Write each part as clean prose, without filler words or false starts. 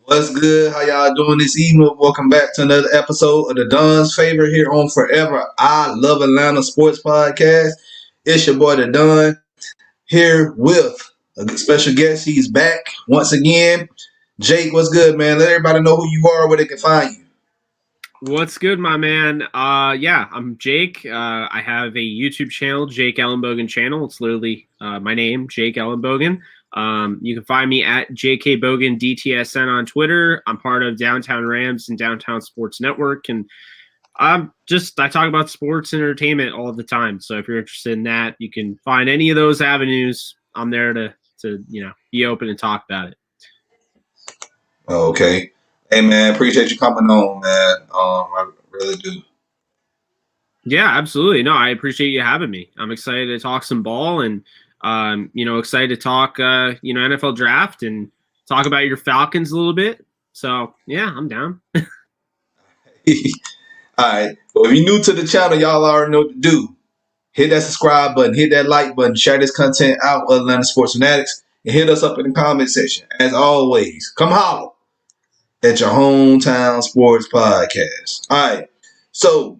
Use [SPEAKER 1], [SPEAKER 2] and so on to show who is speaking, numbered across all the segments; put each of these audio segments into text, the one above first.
[SPEAKER 1] What's good? How y'all doing this evening? Welcome back to another episode of the Don's Favorite here on Forever I Love Atlanta Sports Podcast. It's your boy the Don here with a special guest. He's back once again. Jake, what's good, man? Let everybody know who you are, where they can find you.
[SPEAKER 2] What's good, my man? I'm Jake. I have a YouTube channel, Jake Ellenbogen channel. It's literally my name, Jake Ellenbogen. You can find me at JKBogen DTSN on Twitter. I'm part of Downtown Rams and Downtown Sports Network, and I talk about sports and entertainment all the time. So if you're interested in that, you can find any of those avenues. I'm there to be open and talk about it.
[SPEAKER 1] Okay. Hey, man, appreciate you coming on, man. I really do.
[SPEAKER 2] Yeah, absolutely. No, I appreciate you having me. I'm excited to talk some ball and excited to talk, NFL draft and talk about your Falcons a little bit. So, yeah, I'm down.
[SPEAKER 1] All right. Well, if you're new to the channel, y'all already know what to do. Hit that subscribe button, hit that like button, share this content out with Atlanta Sports Fanatics, and hit us up in the comment section. As always, come holler at your hometown sports podcast. All right. So,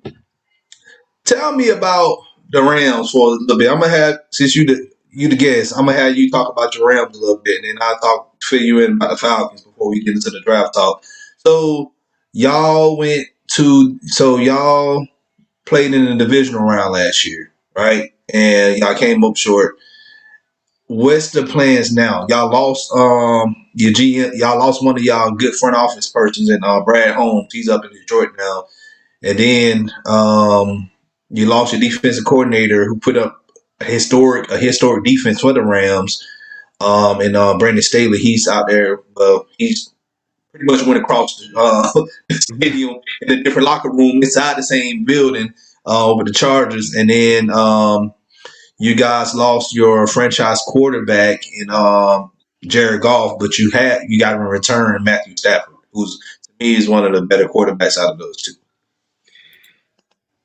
[SPEAKER 1] tell me about the Rams for a little bit. I'm gonna have, since you the guest, I'm gonna have you talk about your Rams a little bit, and then I'll fill you in about the Falcons before we get into the draft talk. So y'all played in the divisional round last year, right? And y'all came up short. What's the plans now? Y'all lost your GM. Y'all lost one of y'all good front office persons, and Brad Holmes. He's up in Detroit now. And then you lost your defensive coordinator who put up a historic defense for the Rams. And Brandon Staley, he's out there. He's pretty much went across the stadium in a different locker room inside the same building with the Chargers. And then you guys lost your franchise quarterback in Jared Goff, but you got in return Matthew Stafford, who's to me is one of the better quarterbacks out of those two.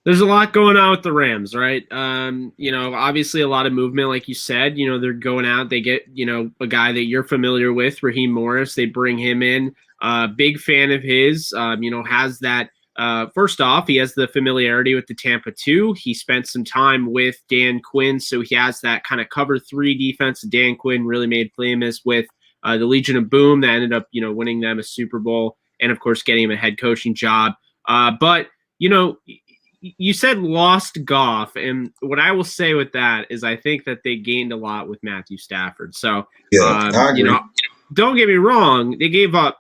[SPEAKER 2] There's a lot going on with the Rams, right? Obviously a lot of movement, like you said. They're going out. They get, a guy that you're familiar with, Raheem Morris. They bring him in. Big fan of his. Has that. First off, he has the familiarity with the Tampa 2. He spent some time with Dan Quinn, so he has that kind of cover 3 defense. Dan Quinn really made famous with the Legion of Boom that ended up, winning them a Super Bowl and, of course, getting him a head coaching job. But you said lost Goff, and what I will say with that is I think that they gained a lot with Matthew Stafford. So,
[SPEAKER 1] I agree.
[SPEAKER 2] Don't get me wrong, they gave up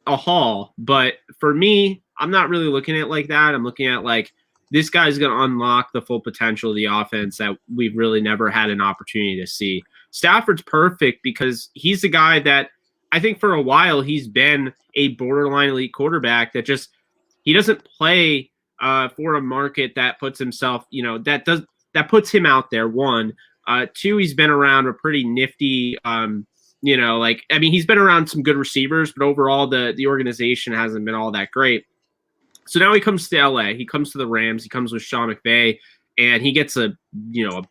[SPEAKER 2] a haul, but for me, I'm not really looking at it like that. I'm looking at like this guy's going to unlock the full potential of the offense that we've really never had an opportunity to see. Stafford's perfect because he's the guy that I think for a while he's been a borderline elite quarterback that just he doesn't play for a market that puts himself, that puts him out there. 1, 2, he's been around a pretty nifty, he's been around some good receivers, but overall the organization hasn't been all that great. So now he comes to LA, he comes to the Rams, he comes with Sean McVay, and he gets a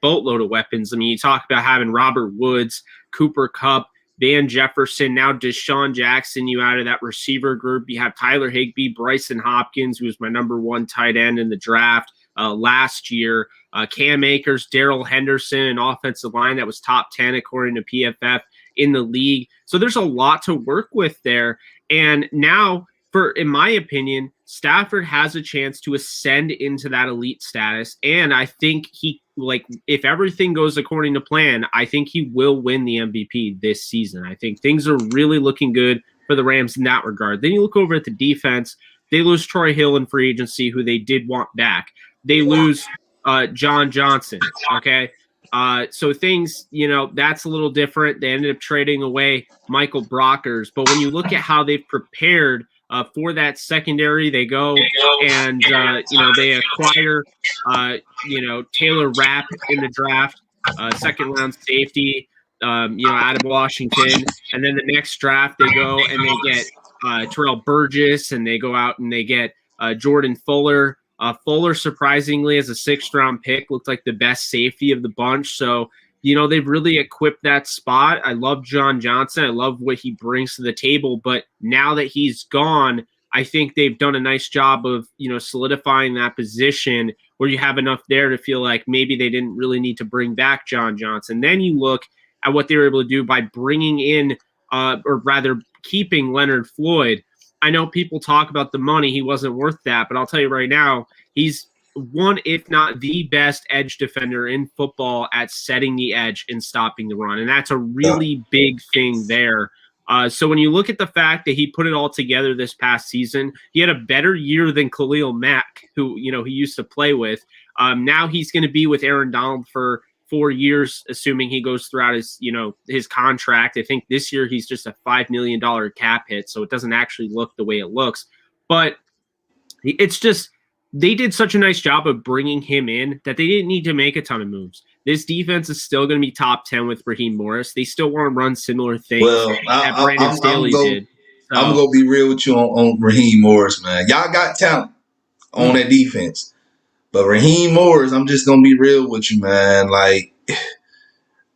[SPEAKER 2] boatload of weapons. I mean, you talk about having Robert Woods, Cooper Kupp, Van Jefferson, now Deshaun Jackson, you out of that receiver group. You have Tyler Higbee, Bryson Hopkins, who was my number 1 tight end in the draft last year. Cam Akers, Darrell Henderson, an offensive line that was top 10 according to PFF in the league. So there's a lot to work with there. And now, in my opinion, Stafford has a chance to ascend into that elite status. And I think if everything goes according to plan, I think he will win the MVP this season. I think things are really looking good for the Rams in that regard. Then you look over at the defense. They lose Troy Hill in free agency, who they did want back. They lose John Johnson, okay? So things, that's a little different. They ended up trading away Michael Brockers. But when you look at how they've prepared for that secondary, they go and, they acquire, Taylor Rapp in the draft, second-round safety, out of Washington. And then the next draft, they go and they get Terrell Burgess, and they go out and they get Jordan Fuller. Fuller, surprisingly, as a 6th-round pick, looked like the best safety of the bunch. So they've really equipped that spot. I love John Johnson. I love what he brings to the table. But now that he's gone, I think they've done a nice job of, solidifying that position where you have enough there to feel like maybe they didn't really need to bring back John Johnson. Then you look at what they were able to do by bringing in, or rather keeping Leonard Floyd. I know people talk about the money. He wasn't worth that, but I'll tell you right now, he's one, if not the best edge defender in football at setting the edge and stopping the run. And that's a really big thing there. So when you look at the fact that he put it all together this past season, he had a better year than Khalil Mack, who, he used to play with. Now he's going to be with Aaron Donald for 4 years, assuming he goes throughout his contract. I think this year he's just a $5 million cap hit, so it doesn't actually look the way it looks. But it's just, they did such a nice job of bringing him in that they didn't need to make a ton of moves. This defense is still going to be top 10 with Raheem Morris. They still want to run similar things that Brandon Staley did. So,
[SPEAKER 1] I'm going to be real with you on Raheem Morris, man. Y'all got talent on that defense. But Raheem Morris, I'm just going to be real with you, man. Like,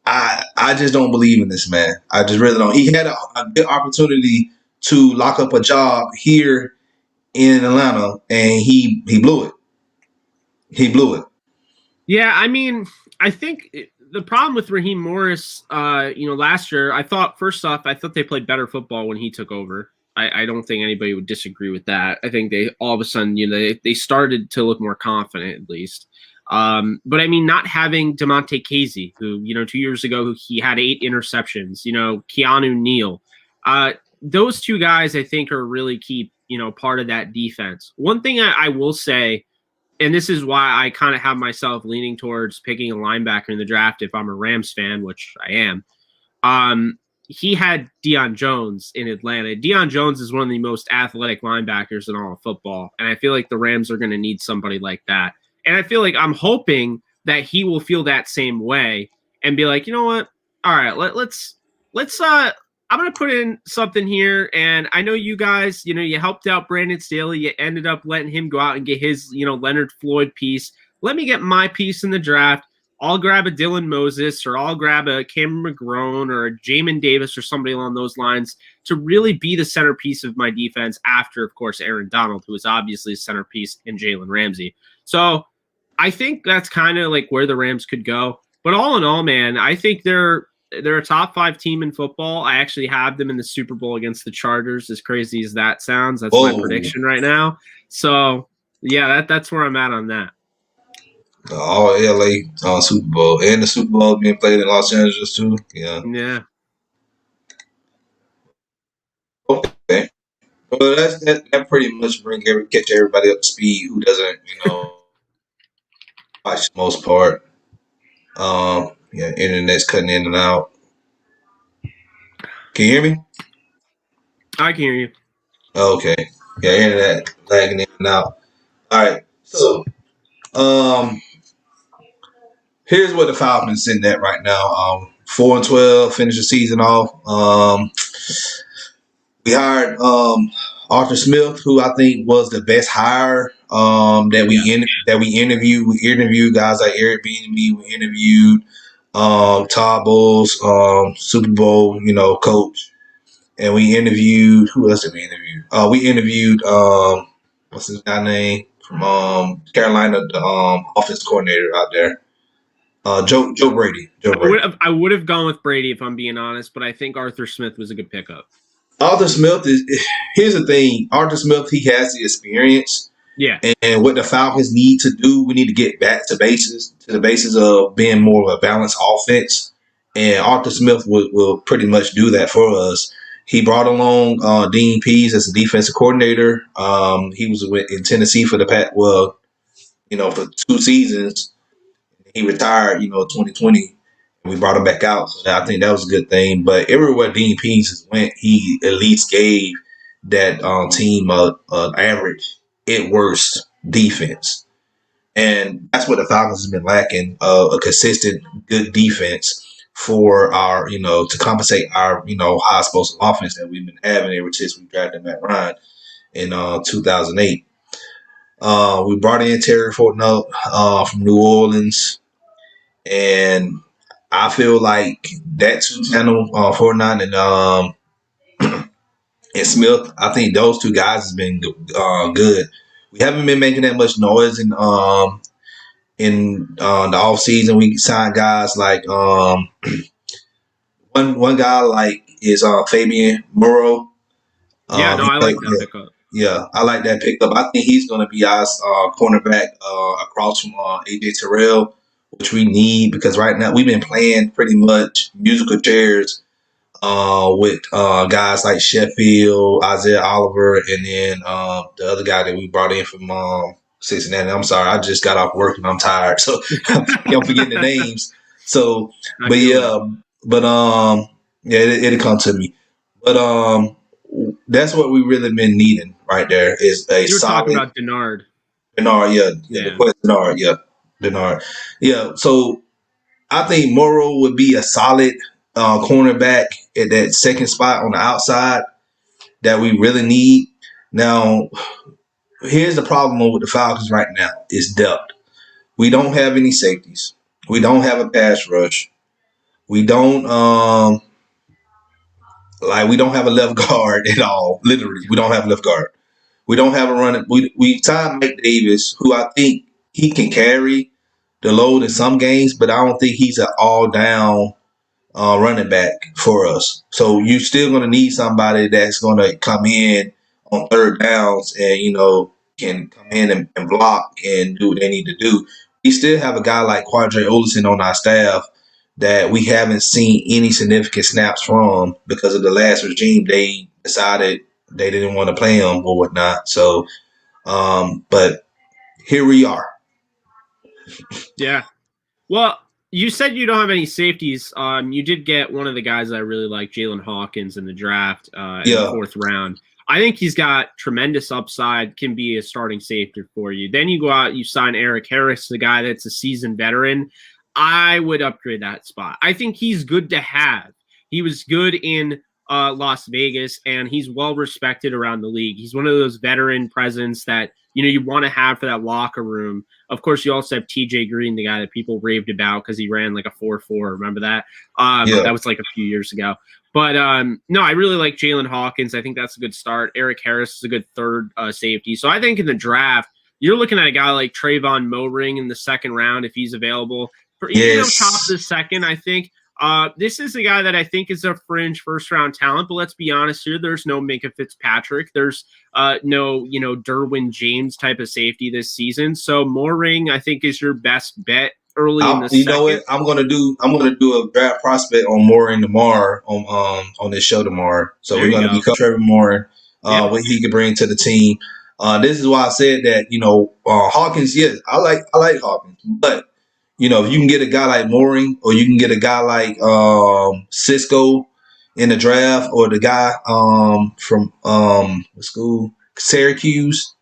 [SPEAKER 1] I just don't believe in this man. I just really don't. He had a good opportunity to lock up a job here in Atlanta, and he blew it. He blew it.
[SPEAKER 2] Yeah, I mean, I think the problem with Raheem Morris, last year, I thought they played better football when he took over. I don't think anybody would disagree with that. I think they all of a sudden, they started to look more confident at least. But I mean, not having DeMonte Casey, who, 2 years ago, he had 8 interceptions, Keanu Neal. Those two guys, I think, are really key, part of that defense. One thing I will say, and this is why I kind of have myself leaning towards picking a linebacker in the draft if I'm a Rams fan, which I am. He had Deion Jones in Atlanta. Deion Jones is one of the most athletic linebackers in all of football, and I feel like the Rams are going to need somebody like that. And I feel like I'm hoping that he will feel that same way and be like, you know what? All right, let's I'm going to put in something here. And I know you guys, you helped out Brandon Staley. You ended up letting him go out and get his, Leonard Floyd piece. Let me get my piece in the draft. I'll grab a Dylan Moses, or I'll grab a Cameron McGrone or a Jamin Davis or somebody along those lines to really be the centerpiece of my defense after, of course, Aaron Donald, who is obviously a centerpiece, and Jalen Ramsey. So I think that's kind of like where the Rams could go. But all in all, man, I think they're a top 5 team in football. I actually have them in the Super Bowl against the Chargers, as crazy as that sounds. That's my prediction right now. So, yeah, that's where I'm at on that.
[SPEAKER 1] All LA Super Bowl, and the Super Bowl being played in Los Angeles too. Yeah. Okay. Well, that pretty much catch everybody up to speed who doesn't, watch the most part. Internet's cutting in and out. Can you hear me?
[SPEAKER 2] I can hear you.
[SPEAKER 1] Okay. Yeah, internet lagging in and out. All right. So, here's what the Falcons sitting at right now. 4-12, finish the season off. We hired Arthur Smith, who I think was the best hire that we interviewed. We interviewed guys like Eric Bieniemy. We interviewed Todd Bowles, Super Bowl, coach, and we interviewed, who else did we interview? We interviewed what's his guy name from Carolina, the offense coordinator out there. Joe Brady.
[SPEAKER 2] I would have gone with Brady if I'm being honest, but I think Arthur Smith was a good pickup.
[SPEAKER 1] Arthur Smith here's the thing. Arthur Smith, he has the experience.
[SPEAKER 2] Yeah.
[SPEAKER 1] And what the Falcons need to do, we need to get back to the basis of being more of a balanced offense. And Arthur Smith will pretty much do that for us. He brought along Dean Pease as a defensive coordinator. He was in Tennessee for for 2 seasons. He retired, 2020. And we brought him back out. So I think that was a good thing. But everywhere Dean Pease went, he at least gave that team an average at worst defense. And that's what the Falcons have been lacking, a consistent good defense for our, to compensate our, high explosive offense that we've been having ever since we drafted Matt Ryan in 2008. We brought in Terry Fortnell from New Orleans, and I feel like that two channel, 49 and Smith, I think those two guys has been good. We haven't been making that much noise in the off season. We signed guys like one guy like is Fabian Murrow.
[SPEAKER 2] Yeah, no, I like that
[SPEAKER 1] Yeah,
[SPEAKER 2] pickup.
[SPEAKER 1] yeah, I like that pickup. I think he's going to be our cornerback across from AJ Terrell, which we need because right now we've been playing pretty much musical chairs with guys like Sheffield, Isaiah Oliver, and then the other guy that we brought in from Cincinnati. I'm sorry, I just got off work and I'm tired, so I'm forgetting the names. So,
[SPEAKER 2] I
[SPEAKER 1] but
[SPEAKER 2] feel it.
[SPEAKER 1] yeah, but yeah, it'll come to me. But that's what we really been needing right there is a
[SPEAKER 2] You were talking
[SPEAKER 1] solid
[SPEAKER 2] about Denard.
[SPEAKER 1] Denard. Yeah, yeah, the
[SPEAKER 2] Yeah.
[SPEAKER 1] question Denard. Yeah, Denard. Yeah, so I think Morrow would be a solid cornerback at that second spot on the outside that we really need. Now, here's the problem with the Falcons right now is depth. We don't have any safeties. We don't have a pass rush. We don't we don't have a left guard at all. Literally, we don't have a left guard. We don't have a running. We signed Mike Davis, who I think he can carry the load in some games, but I don't think he's an all down running back for us. So you're still going to need somebody that's going to come in on third downs and, can come in and block and do what they need to do. We still have a guy like Quadre Olison on our staff that we haven't seen any significant snaps from because of the last regime. They decided they didn't want to play him or whatnot. So, but here we are.
[SPEAKER 2] Yeah. Well, you said you don't have any safeties. You did get one of the guys I really like, Jalen Hawkins, in the draft in the
[SPEAKER 1] Yeah.
[SPEAKER 2] 4th round. I think he's got tremendous upside, can be a starting safety for you. Then you go out, you sign Eric Harris, the guy that's a seasoned veteran. I would upgrade that spot. I think he's good to have. He was good in Las Vegas, and he's well respected around the league. He's one of those veteran presence that you want to have for that locker room. Of course, you also have TJ Green, the guy that people raved about because he ran like a 4.4. Remember that?
[SPEAKER 1] Yeah.
[SPEAKER 2] That was like a few years ago. But no, I really like Jalen Hawkins. I think that's a good start. Eric Harris is a good third safety. So I think in the draft, you're looking at a guy like Trayvon Moring in the 2nd round if he's available. Even on top of the second, I think this is a guy that I think is a fringe 1st-round talent. But let's be honest here, there's no Minka Fitzpatrick. There's no Derwin James type of safety this season. So Moring, I think, is your best bet early in the second.
[SPEAKER 1] You know what? I'm gonna do a draft prospect on Morin tomorrow on this show tomorrow. So
[SPEAKER 2] There
[SPEAKER 1] we're
[SPEAKER 2] you
[SPEAKER 1] gonna
[SPEAKER 2] go.
[SPEAKER 1] be Trevor Morin,
[SPEAKER 2] Yep.
[SPEAKER 1] what he could bring to the team. This is why I said that Hawkins. Yes, I like Hawkins, but if you can get a guy like Morin or you can get a guy like Cisco in the draft or the guy from what school Syracuse.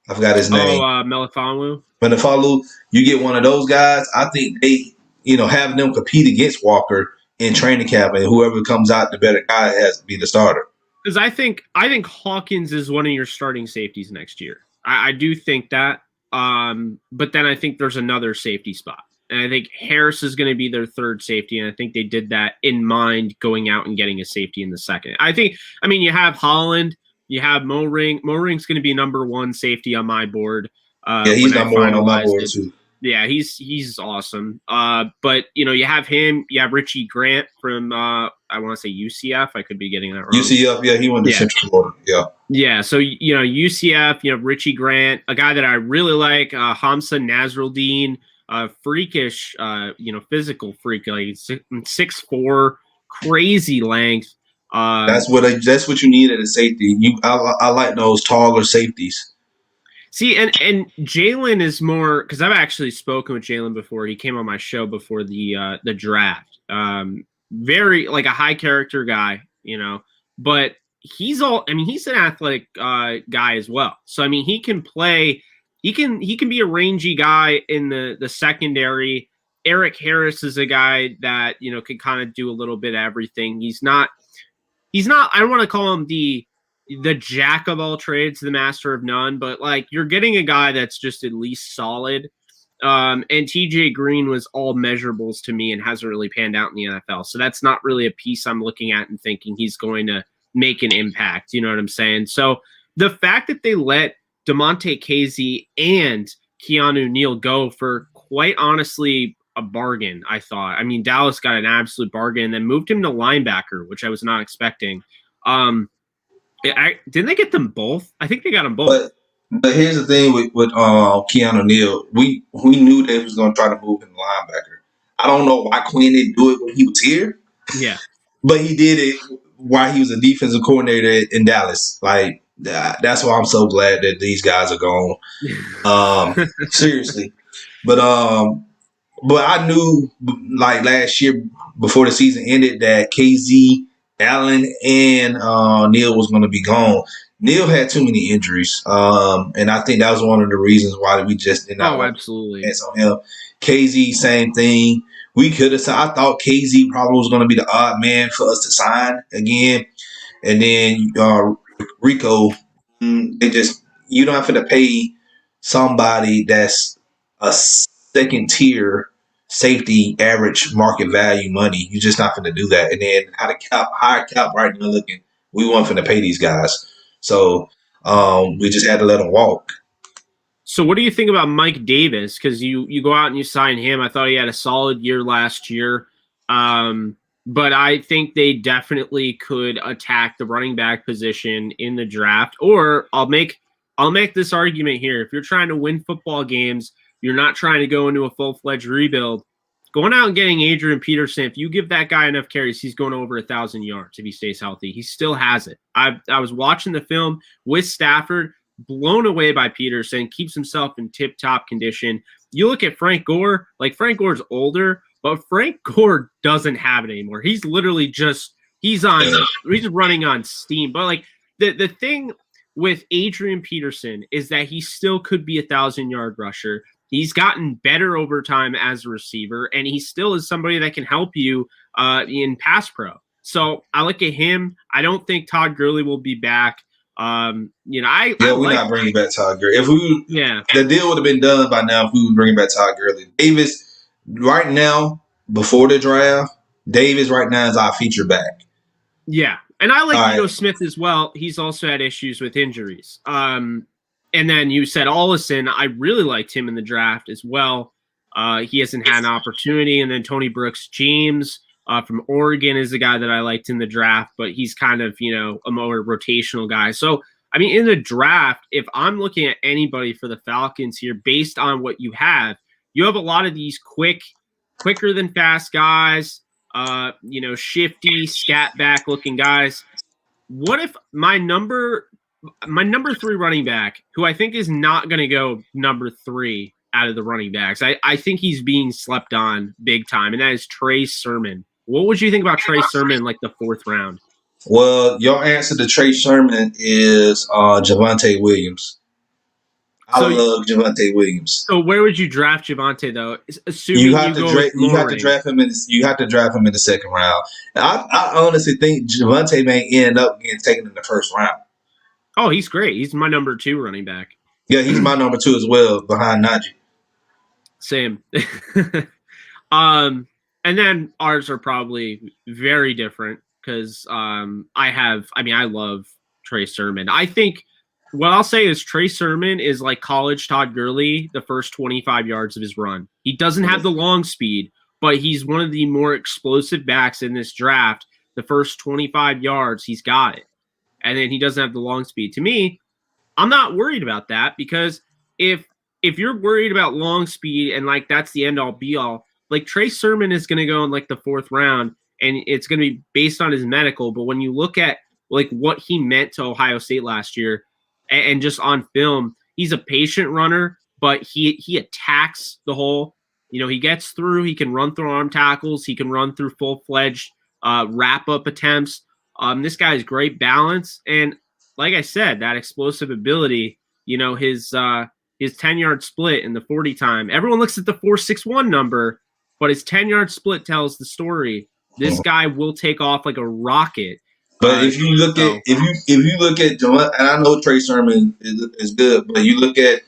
[SPEAKER 1] I forgot his name.
[SPEAKER 2] Melifonwu.
[SPEAKER 1] Melifonwu, you get one of those guys, I think they, have them compete against Walker in training camp, and whoever comes out the better guy has to be the starter.
[SPEAKER 2] Because I think Hawkins is one of your starting safeties next year. I do think that. But then I think there's another safety spot. And I think Harris is going to be their third safety. And I think they did that in mind going out and getting a safety in the second. You have Holland, you have Moring. Moring's going to be number 1 safety on my board.
[SPEAKER 1] Yeah, he's number 1 on my board too.
[SPEAKER 2] Yeah, he's awesome. But you have him. You have Richie Grant from I want to say UCF. I could be getting that wrong.
[SPEAKER 1] UCF, yeah, he went to Central Florida. Yeah.
[SPEAKER 2] Yeah, so UCF, Richie Grant, a guy that I really like, Hamza Nasruddin, freakish, physical freak, like 6'4", crazy length.
[SPEAKER 1] That's what you need at a safety. I like those taller safeties.
[SPEAKER 2] See, and Jalen is more, because I've actually spoken with Jalen before. He came on my show before the draft. Very like a high character guy, but he's an athletic guy as well. So he can play. He can be a rangy guy in the secondary. Eric Harris is a guy that can kind of do a little bit of everything. He's not. I don't want to call him the jack of all trades, the master of none, but like you're getting a guy that's just at least solid. And TJ Green was all measurables to me and hasn't really panned out in the NFL. So that's not really a piece I'm looking at and thinking he's going to make an impact. You know what I'm saying? So the fact that they let DeMonte Casey and Keanu Neal go for, quite honestly, a bargain, I thought. I mean, Dallas got an absolute bargain and then moved him to linebacker, which I was not expecting. Didn't they get them both? I think they got them both.
[SPEAKER 1] But here's the thing with Keanu Neal. We knew they was going to try to move him to linebacker. I don't know why Quinn didn't do it when he was here.
[SPEAKER 2] Yeah.
[SPEAKER 1] But he did it while he was a defensive coordinator in Dallas. Like, that's why I'm so glad that these guys are gone. Seriously. But I knew, like, last year before the season ended that KZ, Allen, and Neal was going to be gone. Neal had too many injuries, and I think that was one of the reasons why we just did not.
[SPEAKER 2] Oh, absolutely.
[SPEAKER 1] On him. KZ, same thing. We could have. I thought KZ probably was going to be the odd man for us to sign again, and then Rico. They just, you don't have to pay somebody that's a second tier safety average market value money. You're just not going to do that. And then high cap right now looking, we weren't going to pay these guys. So we just had to let them walk.
[SPEAKER 2] So what do you think about Mike Davis? Because you go out and you sign him. I thought he had a solid year last year. But I think they definitely could attack the running back position in the draft. Or I'll make this argument here. If you're trying to win football games, you're not trying to go into a full-fledged rebuild. Going out and getting Adrian Peterson, if you give that guy enough carries, he's going over 1,000 yards if he stays healthy. He still has it. I was watching the film with Stafford, blown away by Peterson, keeps himself in tip-top condition. You look at Frank Gore, like Frank Gore's older, but Frank Gore doesn't have it anymore. He's literally he's running on steam. But like the thing with Adrian Peterson is that he still could be 1,000-yard rusher. He's gotten better over time as a receiver, and he still is somebody that can help you in pass pro. So I look at him. I don't think Todd Gurley will be back. We're not bringing back Todd Gurley.
[SPEAKER 1] The deal would have been done by now if we would bring back Todd Gurley. Davis, right now, before the draft, Davis right now is our feature back.
[SPEAKER 2] Yeah, and I like Ito Smith as well. He's also had issues with injuries. And then you said Ollison. I really liked him in the draft as well. He hasn't had an opportunity. And then Tony Brooks-James from Oregon is the guy that I liked in the draft, but he's kind of, a more rotational guy. So, I mean, in the draft, if I'm looking at anybody for the Falcons here, based on what you have a lot of these quicker than fast guys, shifty, scat back looking guys. What if my number 3 running back, who I think is not going to go number 3 out of the running backs, I think he's being slept on big time, and that is Trey Sermon. What would you think about Trey Sermon, like the 4th round?
[SPEAKER 1] Well, your answer to Trey Sermon is Javonte Williams. I love Javonte Williams.
[SPEAKER 2] So where would you draft Javonte, though? Assuming
[SPEAKER 1] you have to draft him in the 2nd round. And I honestly think Javonte may end up getting taken in the 1st round.
[SPEAKER 2] Oh, he's great. He's my number 2 running back.
[SPEAKER 1] Yeah, he's my number 2 as well, behind Najee.
[SPEAKER 2] Same. And then ours are probably very different because I love Trey Sermon. I think what I'll say is Trey Sermon is like college Todd Gurley the first 25 yards of his run. He doesn't have the long speed, but he's one of the more explosive backs in this draft. The first 25 yards, he's got it. And then he doesn't have the long speed. To me, I'm not worried about that because if you're worried about long speed and like that's the end all be all, like Trey Sermon is going to go in like the 4th round and it's going to be based on his medical. But when you look at like what he meant to Ohio State last year and just on film, he's a patient runner, but he attacks the hole. He gets through, he can run through arm tackles. He can run through full-fledged wrap-up attempts. This guy has great balance, and like I said, that explosive ability. His 10-yard split in the 40 time. Everyone looks at the 4.61 number, but his 10-yard split tells the story. This guy will take off like a rocket.
[SPEAKER 1] But if you look at and I know Trey Sermon is good, but you look at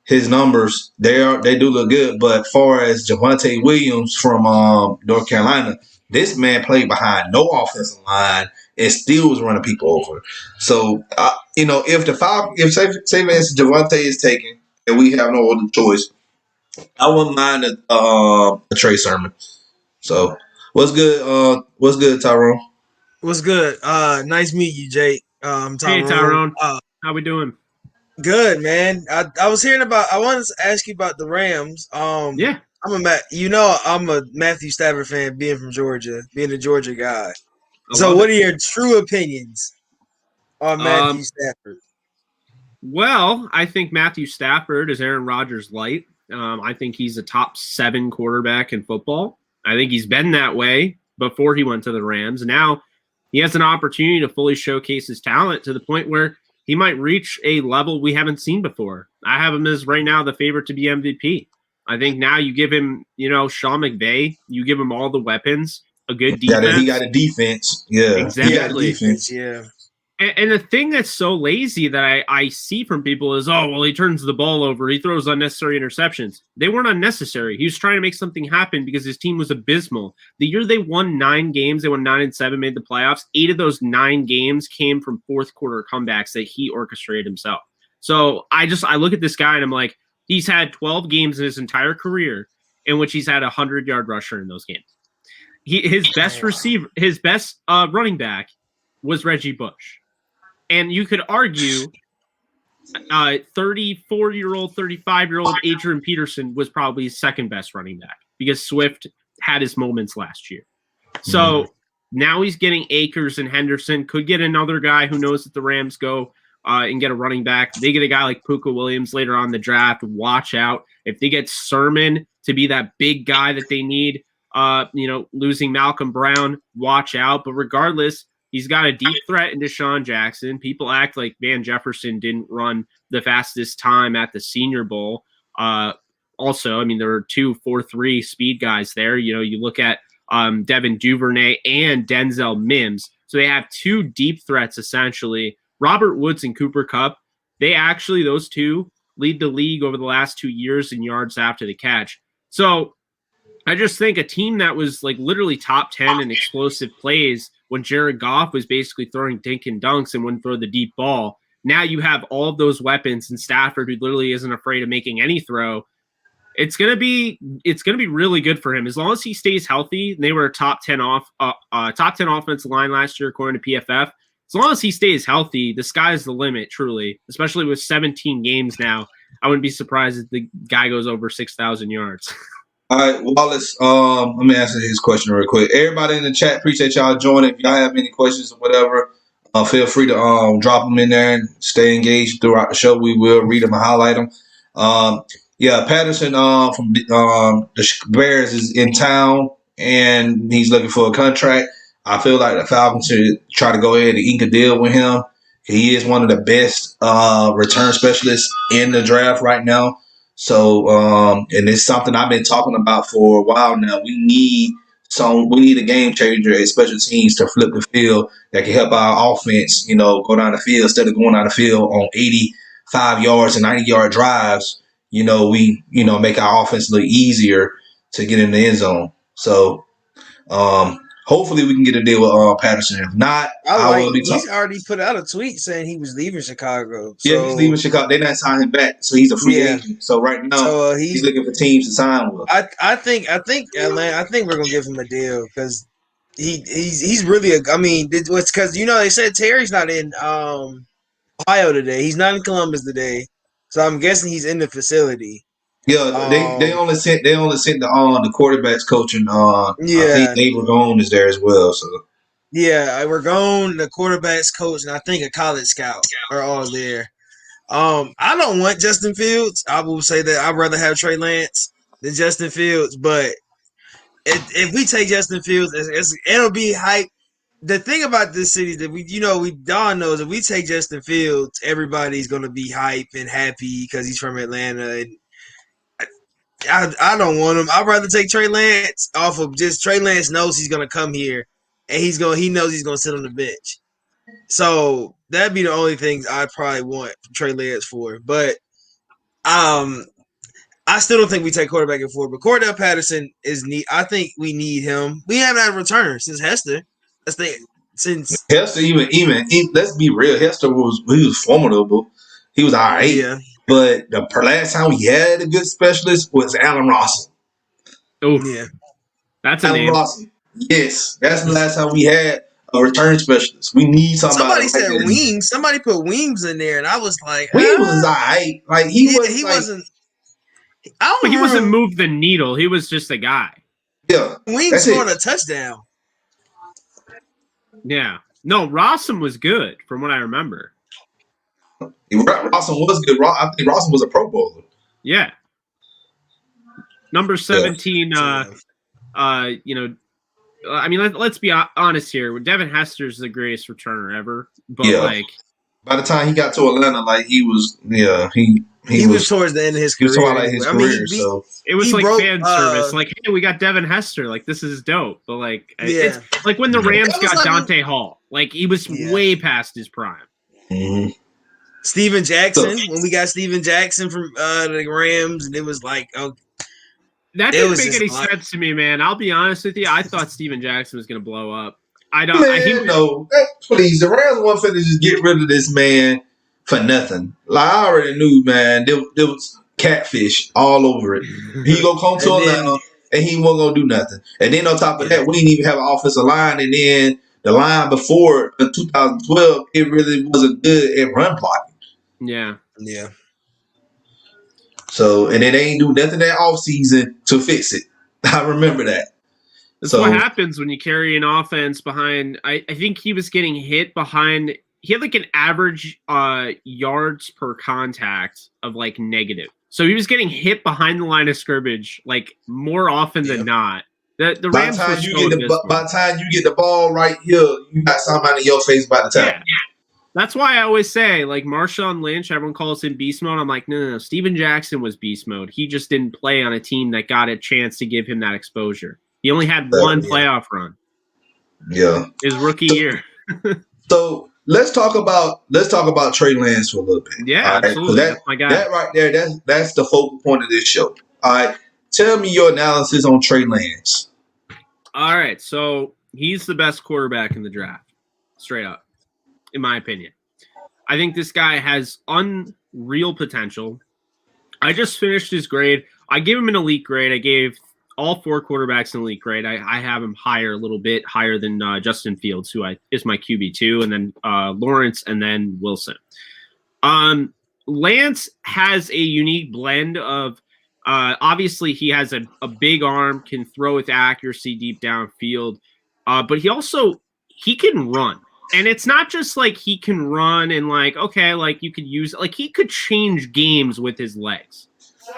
[SPEAKER 1] his numbers, they do look good. But far as Javonte Williams from North Carolina, this man played behind no offensive line and still was running people over. So if the say for instance Javonte is taken and we have no other choice, I wouldn't mind a Trey Sermon. So what's good? What's good, Tyrone?
[SPEAKER 3] What's good? Nice meet you, Jake. Tyrone.
[SPEAKER 2] Hey, Tyrone. How we doing?
[SPEAKER 3] Good, man. I was hearing about. I wanted to ask you about the Rams.
[SPEAKER 2] Yeah.
[SPEAKER 3] I'm a Matthew Stafford fan, being from Georgia, being a Georgia guy. So, what are your true opinions on Matthew Stafford?
[SPEAKER 2] Well, I think Matthew Stafford is Aaron Rodgers light. I think he's a top 7 quarterback in football. I think he's been that way before he went to the Rams. Now he has an opportunity to fully showcase his talent to the point where he might reach a level we haven't seen before. I have him as right now the favorite to be MVP. I think now you give him, Sean McVay, you give him all the weapons, a good defense.
[SPEAKER 1] He got a defense. Yeah.
[SPEAKER 2] Exactly.
[SPEAKER 1] He got a defense.
[SPEAKER 3] Yeah.
[SPEAKER 2] And the thing that's so lazy that I see from people is, he turns the ball over. He throws unnecessary interceptions. They weren't unnecessary. He was trying to make something happen because his team was abysmal. The year they won 9 games, they won 9-7, made the playoffs. 8 of those 9 games came from fourth quarter comebacks that he orchestrated himself. So I look at this guy and I'm like, he's had 12 games in his entire career in which he's had a 100-yard rusher in those games. His best running back was Reggie Bush. And you could argue 34-year-old, 35-year-old Adrian Peterson was probably his second best running back because Swift had his moments last year. So now he's getting Akers and Henderson. Could get another guy who knows that the Rams go and get a running back. They get a guy like Puka Williams later on in the draft. Watch out. If they get Sermon to be that big guy that they need, losing Malcolm Brown, watch out. But regardless, he's got a deep threat in Deshaun Jackson. People act like Van Jefferson didn't run the fastest time at the Senior Bowl. Also, there were 2 4.3 speed guys there. You look at Devin Duvernay and Denzel Mims. So they have 2 deep threats, essentially. Robert Woods and Cooper Kupp, those 2 lead the league over the last 2 years in yards after the catch. So I just think a team that was like literally top 10 in explosive plays when Jared Goff was basically throwing dink and dunks and wouldn't throw the deep ball. Now you have all of those weapons and Stafford, who literally isn't afraid of making any throw. It's gonna be really good for him as long as he stays healthy. They were a top 10 offensive line last year according to PFF. As long as he stays healthy, the sky's the limit. Truly, especially with 17 games now, I wouldn't be surprised if the guy goes over 6,000 yards.
[SPEAKER 1] All right, Wallace, let me answer his question real quick. Everybody in the chat, appreciate y'all joining. If y'all have any questions or whatever, feel free to drop them in there and stay engaged throughout the show. We will read them and highlight them. Patterson from the Bears is in town, and he's looking for a contract. I feel like the Falcons should try to go ahead and ink a deal with him. He is one of the best return specialists in the draft right now. So, and it's something I've been talking about for a while now. We need a game changer at special teams to flip the field that can help our offense, go down the field instead of going down the field on 85 yards and 90-yard drives. We make our offense look easier to get in the end zone. So, hopefully we can get a deal with Patterson. If not, I will be talking.
[SPEAKER 3] He's already put out a tweet saying he was leaving Chicago.
[SPEAKER 1] Yeah, he's leaving Chicago. They're not signing him back, so he's a free agent. So right now, he's looking for teams to sign with.
[SPEAKER 3] I think Atlanta. I think we're gonna give him a deal because he's really a. It's because they said Terry's not in Ohio today. He's not in Columbus today, so I'm guessing he's in the facility.
[SPEAKER 1] Yeah, they only sent the quarterbacks coach and I think Dave Ragone is there as well. So
[SPEAKER 3] we're going. The quarterbacks coach and I think a college scout are all there. I don't want Justin Fields. I will say that I'd rather have Trey Lance than Justin Fields. But if we take Justin Fields, it'll be hype. The thing about this city that Don knows if we take Justin Fields, everybody's gonna be hype and happy because he's from Atlanta. And I don't want him. I'd rather take Trey Lance off of just Trey Lance knows he's gonna come here and he knows he's gonna sit on the bench. So that'd be the only things I'd probably want Trey Lance for. But I still don't think we take quarterback at 4, but Cordell Patterson is neat. I think we need him. We haven't had a return since Hester. Since
[SPEAKER 1] Hester, let's be real. Hester was formidable. He was all right.
[SPEAKER 3] Yeah.
[SPEAKER 1] But the last time we had a good specialist was Allen Ross.
[SPEAKER 2] Oh,
[SPEAKER 3] yeah,
[SPEAKER 2] that's a
[SPEAKER 1] Allen
[SPEAKER 2] name.
[SPEAKER 1] Ross. Yes, that's the last time we had a return specialist. We need somebody.
[SPEAKER 3] Somebody said Weems. Somebody put Weems in there, and I was like,
[SPEAKER 1] Weems was all right. Like he
[SPEAKER 3] wasn't.
[SPEAKER 2] But he wasn't move the needle. He was just a guy.
[SPEAKER 1] Yeah,
[SPEAKER 3] Weems scored a touchdown.
[SPEAKER 2] Yeah. No, Rossum was good from what I remember.
[SPEAKER 1] Rossum was good. I think Rossum was a Pro Bowler.
[SPEAKER 2] Yeah. Number 17, I mean, let's be honest here. Devin Hester is the greatest returner ever. But,
[SPEAKER 1] by the time he got to Atlanta, he was
[SPEAKER 3] towards the end of his career.
[SPEAKER 1] He was twilight his career, so.
[SPEAKER 2] It was fan service. Hey, we got Devin Hester. This is dope. But, it's like when the Rams got Dante Hall. He was way past his prime.
[SPEAKER 1] Mm-hmm.
[SPEAKER 3] Steven Jackson, when we got Steven Jackson from the Rams, and it was
[SPEAKER 2] that didn't make any sense to me, man. I'll be honest with you. I thought Steven Jackson was going to blow up. No.
[SPEAKER 1] Please, the Rams want to just get rid of this man for nothing. I already knew, man, there was catfish all over it. He gonna come to Atlanta, and he wasn't gonna do nothing. And then on top of that, we didn't even have an offensive line. And then the line before in 2012, it really wasn't good at run blocking.
[SPEAKER 2] Yeah.
[SPEAKER 1] So, and they ain't do nothing that offseason to fix it. I remember that.
[SPEAKER 2] That's what happens when you carry an offense behind. I think he was getting hit behind. He had an average yards per contact of negative. So he was getting hit behind the line of scrimmage more often than not. The Rams
[SPEAKER 1] by the time you get the ball right here, you got somebody in your face by the time.
[SPEAKER 2] Yeah. That's why I always say, Marshawn Lynch, everyone calls him beast mode. I'm like, no. Steven Jackson was beast mode. He just didn't play on a team that got a chance to give him that exposure. He only had one playoff run.
[SPEAKER 1] Yeah.
[SPEAKER 2] His rookie year.
[SPEAKER 1] So let's talk about Trey Lance for a little bit.
[SPEAKER 2] Yeah, absolutely.
[SPEAKER 1] That's my guy. That right there, that's the focal point of this show. All right. Tell me your analysis on Trey Lance.
[SPEAKER 2] All right. So he's the best quarterback in the draft. Straight up. In my opinion. I think this guy has unreal potential. I just finished his grade. I gave him an elite grade. I gave all 4 quarterbacks an elite grade. I have him a little bit higher than Justin Fields, who is my QB2, and then Lawrence, and then Wilson. Lance has a unique blend of obviously he has a big arm, can throw with accuracy deep downfield, but he can run. And it's not just he can run and you could use he could change games with his legs.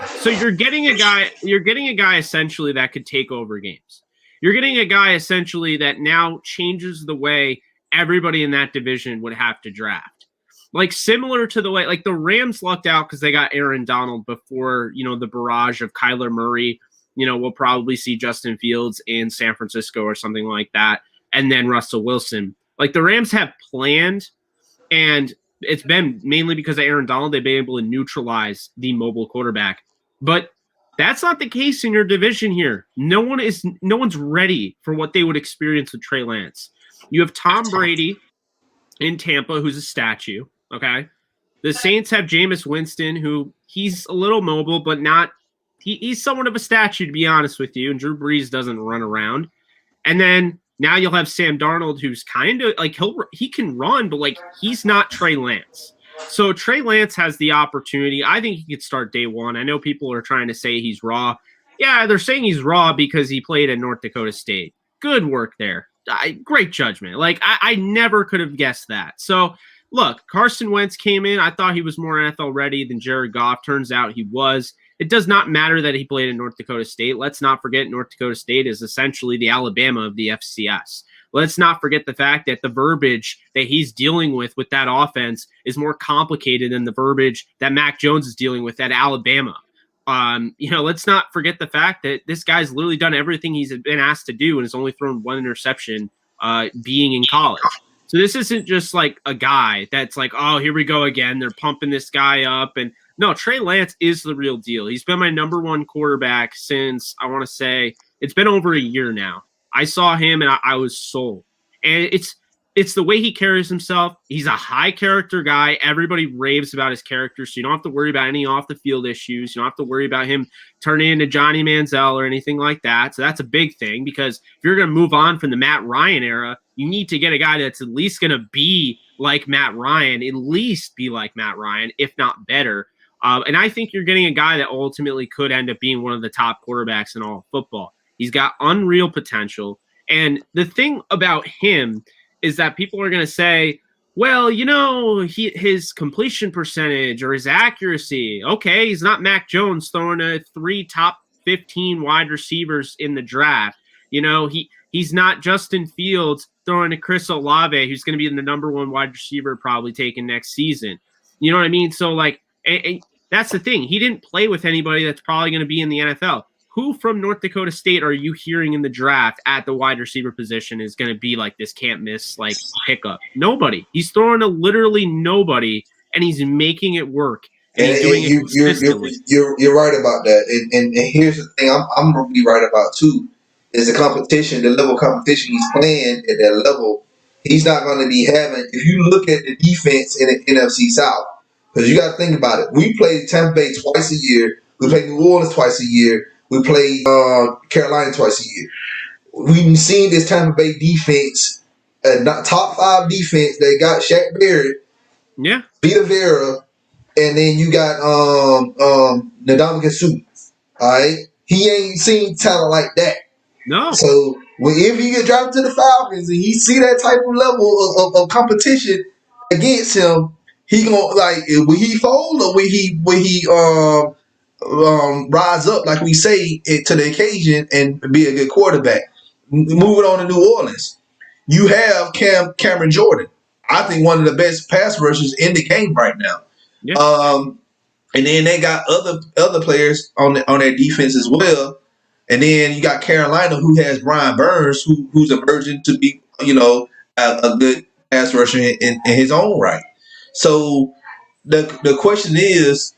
[SPEAKER 2] So you're getting a guy essentially that could take over games. You're getting a guy essentially that now changes the way everybody in that division would have to draft. Similar to the way the Rams lucked out because they got Aaron Donald before, the barrage of Kyler Murray. We'll probably see Justin Fields in San Francisco or something like that. And then Russell Wilson. The Rams have planned, and it's been mainly because of Aaron Donald. They've been able to neutralize the mobile quarterback. But that's not the case in your division here. No one's ready for what they would experience with Trey Lance. You have Tom Brady in Tampa, who's a statue, okay? The Saints have Jameis Winston, who he's a little mobile, but not – he's somewhat of a statue, to be honest with you, and Drew Brees doesn't run around. And then – now you'll have Sam Darnold, who's kind of he can run, but he's not Trey Lance. So Trey Lance has the opportunity. I think he could start day one. I know people are trying to say he's raw. Yeah, they're saying he's raw because he played at North Dakota State. Good work there. Great judgment. I never could have guessed that. So look, Carson Wentz came in. I thought he was more NFL ready than Jared Goff. Turns out he was. It does not matter that he played in North Dakota State. Let's not forget North Dakota State is essentially the Alabama of the FCS. Let's not forget the fact that the verbiage that he's dealing with that offense is more complicated than the verbiage that Mac Jones is dealing with at Alabama. Let's not forget the fact that this guy's literally done everything he's been asked to do and has only thrown 1 interception being in college. So this isn't just a guy that's oh, here we go again. They're pumping this guy up and No, Trey Lance is the real deal. He's been my number one quarterback since, I want to say, it's been over a year now. I saw him and I was sold. And it's the way he carries himself. He's a high character guy. Everybody raves about his character, so you don't have to worry about any off the field issues. You don't have to worry about him turning into Johnny Manziel or anything like that. So that's a big thing, because if you're going to move on from the Matt Ryan era, you need to get a guy that's at least going to be like Matt Ryan, if not better. And I think you're getting a guy that ultimately could end up being one of the top quarterbacks in all of football. He's got unreal potential. And the thing about him is that people are going to say, well, you know, his completion percentage or his accuracy. Okay, he's not Mac Jones throwing a 3 top 15 wide receivers in the draft. You know, he's not Justin Fields throwing to Chris Olave, who's going to be the number 1 wide receiver probably taken next season. You know what I mean? So, like, and that's the thing. He didn't play with anybody that's probably going to be in the NFL. Who from North Dakota State are you hearing in the draft at the wide receiver position is going to be like this can't miss like pickup? Nobody. He's throwing to literally nobody, and he's making it work. And he's doing it consistently.
[SPEAKER 1] You're right about that. And here's the thing I'm going to be right about too, is the competition, the level of competition he's playing at that level, he's not going to be having. If you look at the defense in the NFC South, because you got to think about it. We play Tampa Bay twice a year. We play New Orleans twice a year. We play Carolina twice a year. We've seen this Tampa Bay defense, top 5 defense. They got Shaq Barrett, Vita Vera, and then you got Ndamukong Suh. All right, he ain't seen talent like that.
[SPEAKER 2] No.
[SPEAKER 1] So if he get drafted to the Falcons and he see that type of level of competition against him, he gonna like will he fold or will he rise up, like we say, to the occasion and be a good quarterback. Moving on to New Orleans, you have Cameron Jordan. I think one of the best pass rushers in the game right now. Yeah. And then they got other players on their defense as well. And then you got Carolina, who has Brian Burns, who's emerging to be, you know, a good pass rusher in his own right. So the question is,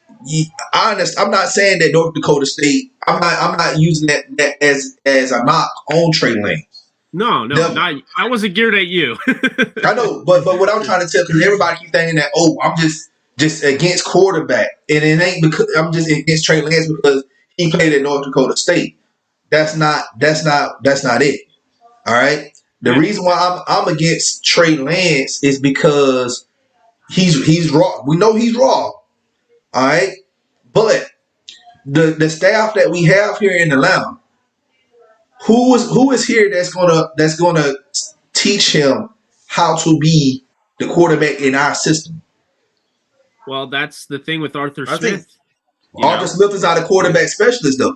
[SPEAKER 1] I'm not saying that North Dakota State. I'm not using that as a knock on Trey Lance.
[SPEAKER 2] No, I wasn't geared at you.
[SPEAKER 1] I know, but what I'm trying to tell, because everybody keeps thinking that, I'm just against quarterback, and it ain't because I'm just against Trey Lance because he played at North Dakota State. That's not it. All right. The reason why I'm against Trey Lance is because he's raw. We know he's raw. All right, but the staff that we have here in Atlanta, who is here that's gonna teach him how to be the quarterback in our system?
[SPEAKER 2] Well, that's the thing with Arthur Smith.
[SPEAKER 1] Arthur Smith is not a quarterback specialist though.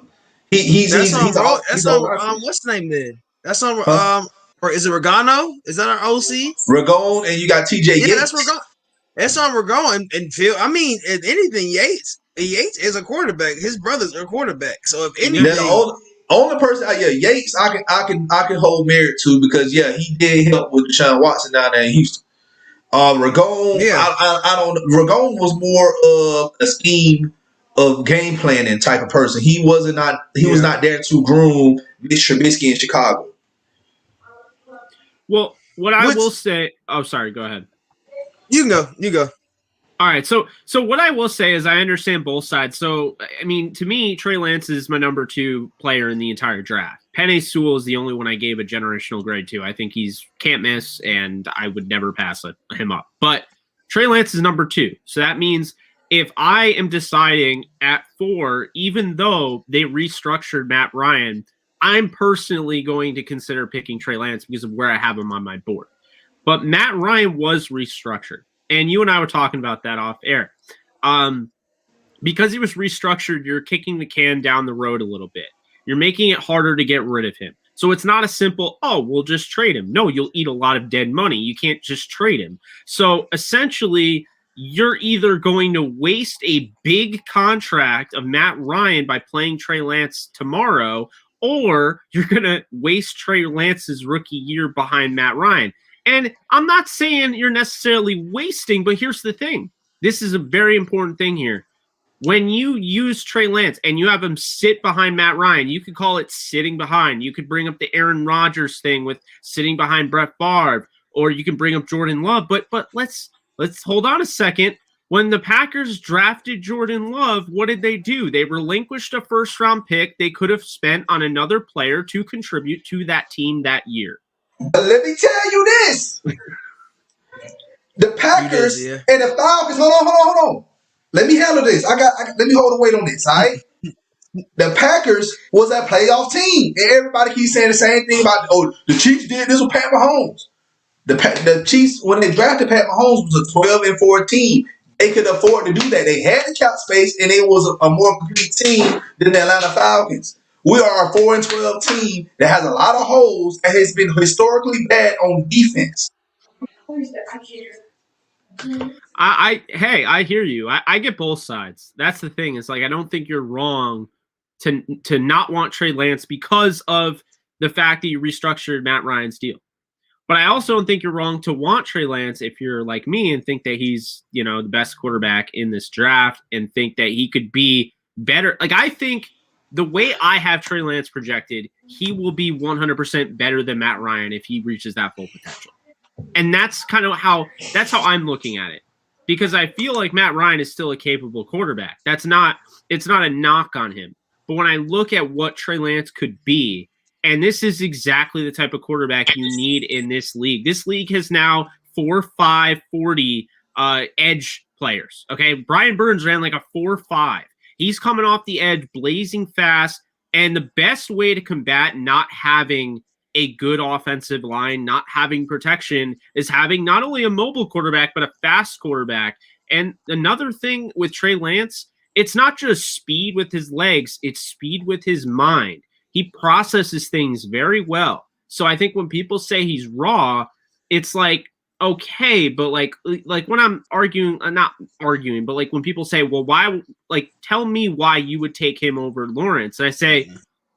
[SPEAKER 1] He's
[SPEAKER 3] what's the name then? That's on or is it Regano? Is that our OC?
[SPEAKER 1] Regone, and you got TJ Yates.
[SPEAKER 3] That's Regone. That's on Regone and Phil. I mean, if anything, Yates is a quarterback. His brothers are quarterback. So if anything,
[SPEAKER 1] the only person, Yates, I can hold merit to because he did help with Deshaun Watson down there in Houston. Regone, I don't. Regone was more of a scheme of game planning type of person. He was not there to groom Mitch Trubisky in Chicago.
[SPEAKER 2] Well, I will say. Oh, sorry. Go ahead.
[SPEAKER 3] You go.
[SPEAKER 2] All right. So what I will say is I understand both sides. So, I mean, to me, Trey Lance is my number 2 player in the entire draft. Penei Sewell is the only one I gave a generational grade to. I think he's can't miss, and I would never pass him up. But Trey Lance is number 2. So that means if I am deciding at 4, even though they restructured Matt Ryan, I'm personally going to consider picking Trey Lance because of where I have him on my board. But Matt Ryan was restructured, and you and I were talking about that off air. Because he was restructured, you're kicking the can down the road a little bit. You're making it harder to get rid of him. So it's not a simple, we'll just trade him. No, you'll eat a lot of dead money. You can't just trade him. So essentially, you're either going to waste a big contract of Matt Ryan by playing Trey Lance tomorrow, or you're going to waste Trey Lance's rookie year behind Matt Ryan. And I'm not saying you're necessarily wasting, but here's the thing. This is a very important thing here. when you use Trey Lance and you have him sit behind Matt Ryan, you could call it sitting behind. You could bring up the Aaron Rodgers thing with sitting behind Brett Favre, or you can bring up Jordan Love. But let's hold on a second. When the Packers drafted Jordan Love, what did they do? They relinquished a first-round pick they could have spent on another player to contribute to that team that year.
[SPEAKER 1] But let me tell you this. The Packers and the Falcons, hold on. Let me handle this. Let me hold the weight on this, all right? The Packers was a playoff team. And everybody keeps saying the same thing about, the Chiefs did this with Pat Mahomes. The Chiefs, when they drafted Pat Mahomes, was a 12-4 team. They could afford to do that. They had the cap space, and it was a more complete team than the Atlanta Falcons. We are a 4-12 team that has a lot of holes and has been historically bad on defense.
[SPEAKER 2] I hear you. I get both sides. That's the thing. It's like, I don't think you're wrong to not want Trey Lance because of the fact that you restructured Matt Ryan's deal. But I also don't think you're wrong to want Trey Lance if you're like me and think that he's, the best quarterback in this draft and think that he could be better. Like, I think the way I have Trey Lance projected, he will be 100% better than Matt Ryan if he reaches that full potential. And that's kind of how I'm looking at it, because I feel like Matt Ryan is still a capable quarterback. It's not a knock on him. But when I look at what Trey Lance could be, and this is exactly the type of quarterback you need in this league. This league has now 4.5 40 edge players. Okay, Brian Burns ran like a 4.5. He's coming off the edge, blazing fast, and the best way to combat not having a good offensive line, not having protection, is having not only a mobile quarterback, but a fast quarterback. And another thing with Trey Lance, it's not just speed with his legs, it's speed with his mind. He processes things very well. So I think when people say he's raw, it's like, okay, but like when I'm arguing, not arguing, but like when people say, well, why, like, tell me why you would take him over Lawrence. And I say,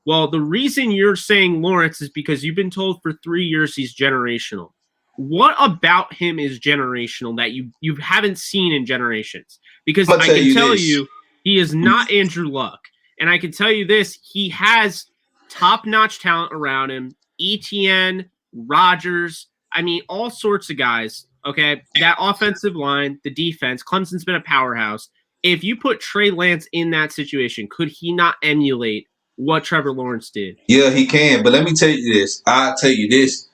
[SPEAKER 2] well, the reason you're saying Lawrence is because you've been told for 3 years he's generational. What about him is generational that you haven't seen in generations? Because I can tell you he is not Andrew Luck. And I can tell you this, he has top-notch talent around him. ETN, Rodgers, I mean, all sorts of guys, okay? That offensive line, the defense, Clemson's been a powerhouse. If you put Trey Lance in that situation, could he not emulate what Trevor Lawrence did?
[SPEAKER 1] Yeah, he can. But let me tell you this. I'll tell you this.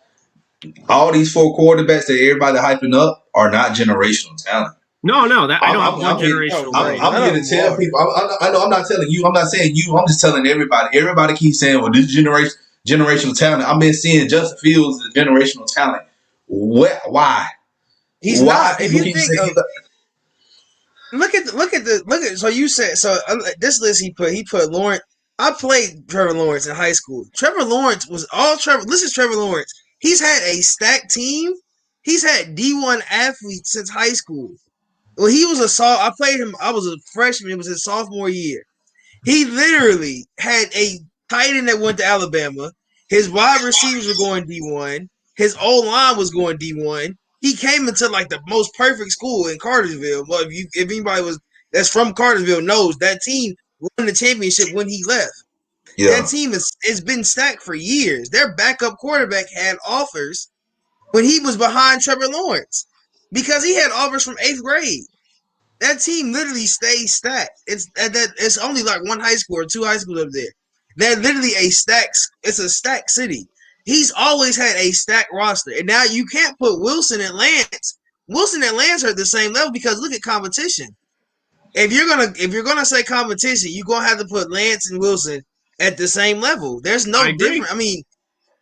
[SPEAKER 1] All these 4 quarterbacks that everybody hyping up are not generational talent.
[SPEAKER 2] No, that I don't have one generational.
[SPEAKER 1] I'm here to tell people. I know I'm not telling you. I'm not saying you. I'm just telling everybody. Everybody keeps saying, well, this generational talent. I've been seeing Justin Fields as generational talent. Why?
[SPEAKER 3] He's not. If you think of look at. So you said this list he put Lawrence. I played Trevor Lawrence in high school. Trevor Lawrence was all Trevor. This is Trevor Lawrence. He's had a stacked team. He's had D1 athletes since high school. Well, he was I played him. I was a freshman. It was his sophomore year. He literally had a tight end that went to Alabama. His wide receivers were going D1. His O-line was going D1. He came into like the most perfect school in Cartersville. Well, if anybody that's from Cartersville knows that team won the championship when he left. Yeah. That team has been stacked for years. Their backup quarterback had offers when he was behind Trevor Lawrence because he had offers from 8th grade. That team literally stays stacked. It's only like one high school or 2 high schools up there. They're literally it's a stacked city. He's always had a stacked roster. And now you can't put Wilson and Lance. Wilson and Lance are at the same level because look at competition. If you're gonna say competition, you're gonna have to put Lance and Wilson at the same level. There's no difference. I mean,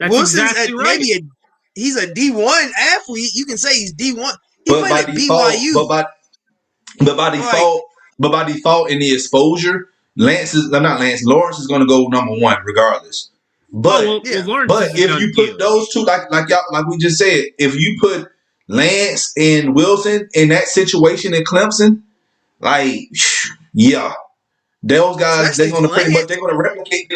[SPEAKER 2] that's
[SPEAKER 3] Wilson's
[SPEAKER 2] exactly right.
[SPEAKER 3] Maybe he's a D1 athlete. You can say he's D1. He played at BYU.
[SPEAKER 1] But by default, in the exposure, Lawrence is going to go number 1 regardless. But if you put those two, like we just said, if you put Lance and Wilson in that situation in Clemson, like, yeah, those guys they're going to replicate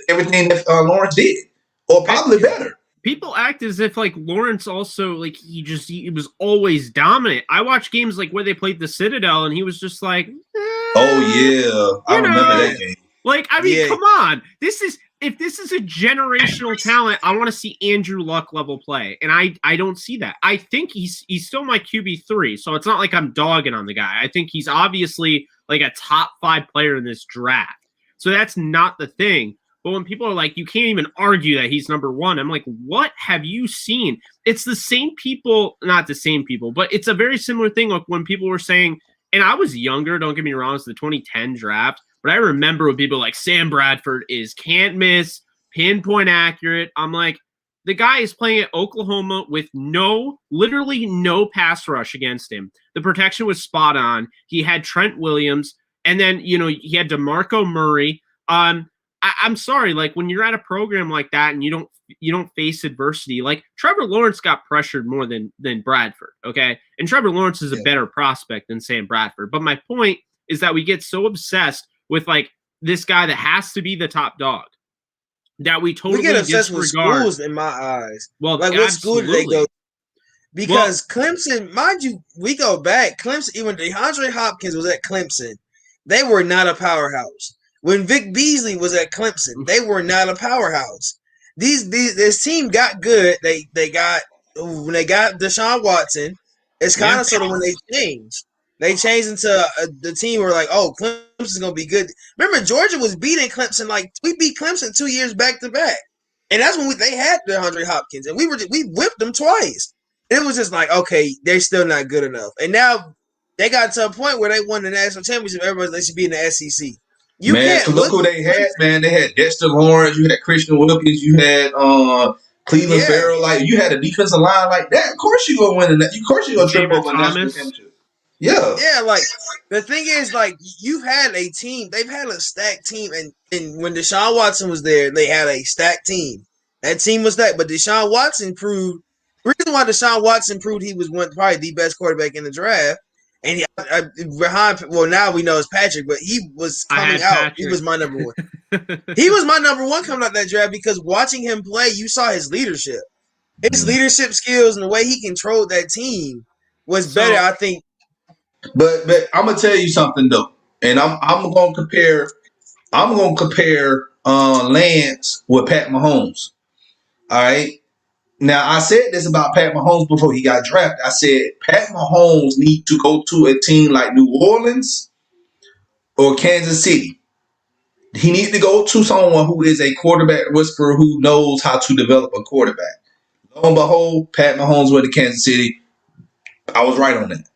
[SPEAKER 1] everything that Lawrence did, or probably better.
[SPEAKER 2] people act as if like Lawrence also like he was always dominant. I watched games like where they played the Citadel and he was just like,
[SPEAKER 1] Oh yeah, I remember that game.
[SPEAKER 2] Like, I mean, come on. If this is a generational talent, I want to see Andrew Luck level play, and I don't see that. I think he's still my QB3, so it's not like I'm dogging on the guy. I think he's obviously like a top 5 player in this draft. So that's not the thing. But when people are like, you can't even argue that he's number 1, I'm like, what have you seen? It's the same people, not the same people, but it's a very similar thing. Like when people were saying, and I was younger, don't get me wrong, it's the 2010 draft. But I remember when people like Sam Bradford is can't miss, pinpoint accurate. I'm like, the guy is playing at Oklahoma with literally no pass rush against him. The protection was spot on. He had Trent Williams, and then he had DeMarco Murray. I'm sorry, like when you're at a program like that and you don't face adversity, like Trevor Lawrence got pressured more than Bradford, okay? And Trevor Lawrence is a better prospect than Sam Bradford. But my point is that we get so obsessed with like this guy that has to be the top dog that we totally
[SPEAKER 3] get obsessed
[SPEAKER 2] disregard.
[SPEAKER 3] With schools in my eyes.
[SPEAKER 2] Well,
[SPEAKER 3] like what school do they go? Because Clemson, mind you, we go back. Clemson, even DeAndre Hopkins was at Clemson. They were not a powerhouse. When Vic Beasley was at Clemson, they were not a powerhouse. This team got good. When they got Deshaun Watson, it's kind of sort of when they changed. They changed into the team where like, oh, Clemson's gonna be good. Remember, Georgia was beating Clemson we beat Clemson 2 years back to back, and that's when they had DeAndre Hopkins, and we whipped them twice. It was just like, okay, they're still not good enough, and now they got to a point where they won the national championship. Everybody, they should be in the SEC. You can't
[SPEAKER 1] look who they had, man. They had Dexter Lawrence, you had Christian Wilkins, you had Cleveland Farrell. Like you had a defensive line like that. Of course you gonna win that. Of course you gonna trip over a national championship. Yeah,
[SPEAKER 3] like the thing is, like you've had a team. They've had a stacked team, and when Deshaun Watson was there, they had a stacked team. That team was stacked, but Deshaun Watson proved. The reason why Deshaun Watson proved he was probably the best quarterback in the draft, and now we know it's Patrick, but he was coming out. Patrick. He was my number 1. He was my number 1 coming out that draft because watching him play, you saw his leadership, leadership skills, and the way he controlled that team was better. I think.
[SPEAKER 1] But I'm gonna tell you something though, and I'm gonna compare Lance with Pat Mahomes. All right. Now I said this about Pat Mahomes before he got drafted. I said Pat Mahomes need to go to a team like New Orleans or Kansas City. He needs to go to someone who is a quarterback whisperer who knows how to develop a quarterback. Lo and behold, Pat Mahomes went to Kansas City. I was right on that.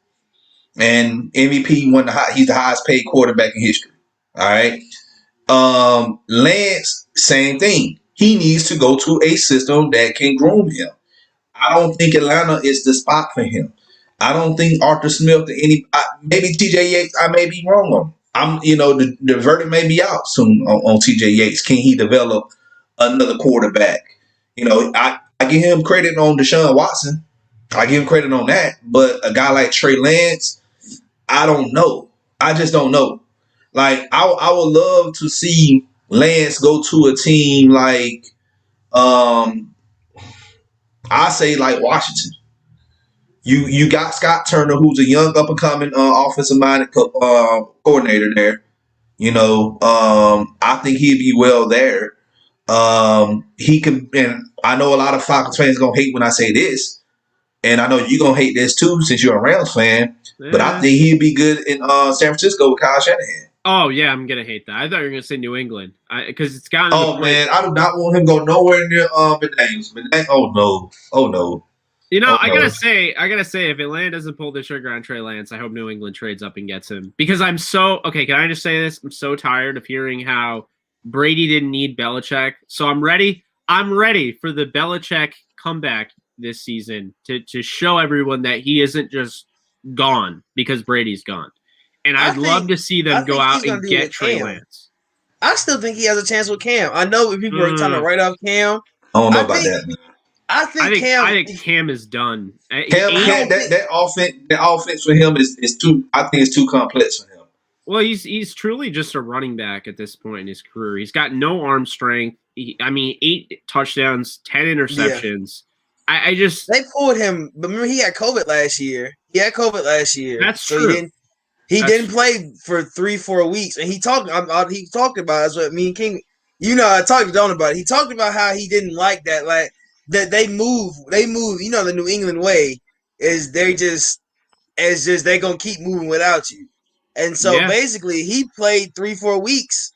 [SPEAKER 1] And MVP won he's the highest paid quarterback in history. All right. Lance, same thing. He needs to go to a system that can groom him. I don't think Atlanta is the spot for him. I don't think Arthur Smith maybe TJ Yates, I may be wrong on. The verdict may be out soon on TJ Yates. Can he develop another quarterback? I give him credit on Deshaun Watson. I give him credit on that. But a guy like Trey Lance, I don't know. I just don't know. Like I would love to see Lance go to a team like I say like Washington. You got Scott Turner, who's a young up and coming offensive minded coordinator there. I think he'd be well there. He can, and I know a lot of Falcons fans gonna hate when I say this, and I know you're gonna hate this too since you're a Rams fan. Yeah. But I think he'd be good in San Francisco with Kyle Shanahan.
[SPEAKER 2] Oh yeah, I'm gonna hate that. I thought you were gonna say New England because it's gotten.
[SPEAKER 1] Oh man, I do not want him to go nowhere near McDaniels. Oh no.
[SPEAKER 2] I gotta say, if Atlanta doesn't pull the trigger on Trey Lance, I hope New England trades up and gets him because I'm so okay. Can I just say this? I'm so tired of hearing how Brady didn't need Belichick. So I'm ready. I'm ready for the Belichick comeback this season to show everyone that he isn't just gone because Brady's gone. And I'd love to see them go out and get Trey Lance.
[SPEAKER 3] I still think he has a chance with Cam. I know people are trying to write off Cam.
[SPEAKER 1] I don't know about that, man.
[SPEAKER 3] I think
[SPEAKER 2] Cam is done.
[SPEAKER 1] That offense for him is too. I think it's too complex for him.
[SPEAKER 2] Well, he's truly just a running back at this point in his career. He's got no arm strength. I mean, 8 touchdowns, 10 interceptions. I just
[SPEAKER 3] they pulled him, but remember he had COVID last year.
[SPEAKER 2] That's
[SPEAKER 3] so
[SPEAKER 2] true.
[SPEAKER 3] He didn't play for 3-4 weeks, and he talked about that's what me and King. I talked to Don about it. He talked about how he didn't like that, like that they move. The New England way is they gonna keep moving without you, and so
[SPEAKER 2] Yeah.
[SPEAKER 3] basically he played 3-4 weeks.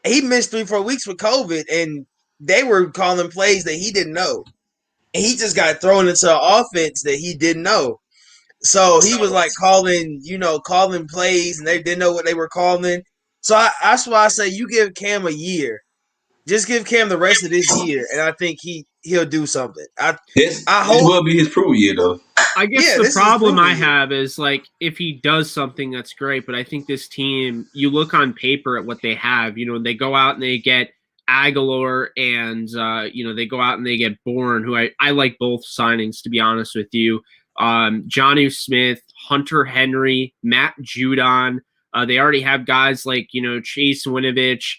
[SPEAKER 3] He missed 3-4 weeks with COVID, and they were calling plays that he didn't know, and he just got thrown into an offense that he didn't know. So he was like calling plays, and they didn't know what they were calling. So that's why I say you give Cam a year. Just give Cam the rest of this year, and I think he'll do something. I
[SPEAKER 1] This
[SPEAKER 3] hope.
[SPEAKER 1] will be his prove year, though.
[SPEAKER 2] I guess
[SPEAKER 3] Yeah,
[SPEAKER 2] the
[SPEAKER 3] this is
[SPEAKER 2] problem I
[SPEAKER 3] proven year.
[SPEAKER 2] have is like if he does something that's great, but I think this team, you look on paper at what they have, they go out and they get Aguilar and they go out and they get Bourne, who I like both signings, to be honest with you. Jonnu Smith, Hunter Henry, Matt Judon. They already have guys like, Chase Winovich.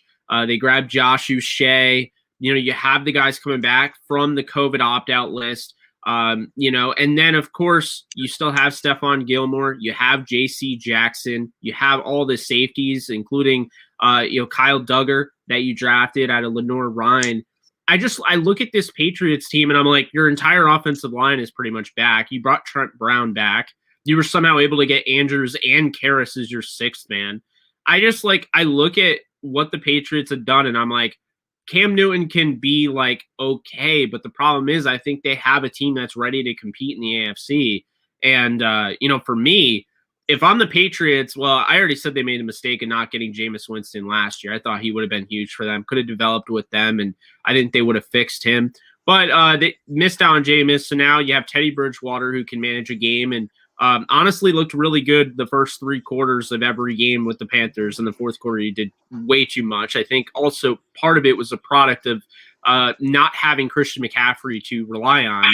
[SPEAKER 2] They grabbed Josh Uche. You have the guys coming back from the COVID opt-out list. And then of course you still have Stephon Gilmore, you have JC Jackson, you have all the safeties, including Kyle Duggar that you drafted out of Lenore Ryan. I look at this Patriots team and I'm like, your entire offensive line is pretty much back. You brought Trent Brown back. You were somehow able to get Andrews and Karras as your sixth man. I look at what the Patriots have done and I'm like, Cam Newton can be like, okay, but the problem is I think they have a team that's ready to compete in the AFC. And, for me, if I'm the Patriots, well, I already said they made a mistake in not getting Jameis Winston last year. I thought he would have been huge for them, could have developed with them, and I think they would have fixed him. But they missed out on Jameis, so now you have Teddy Bridgewater who can manage a game and honestly looked really good the first 3 quarters of every game with the Panthers. In the fourth quarter, he did way too much. I think also part of it was a product of not having Christian McCaffrey to rely on.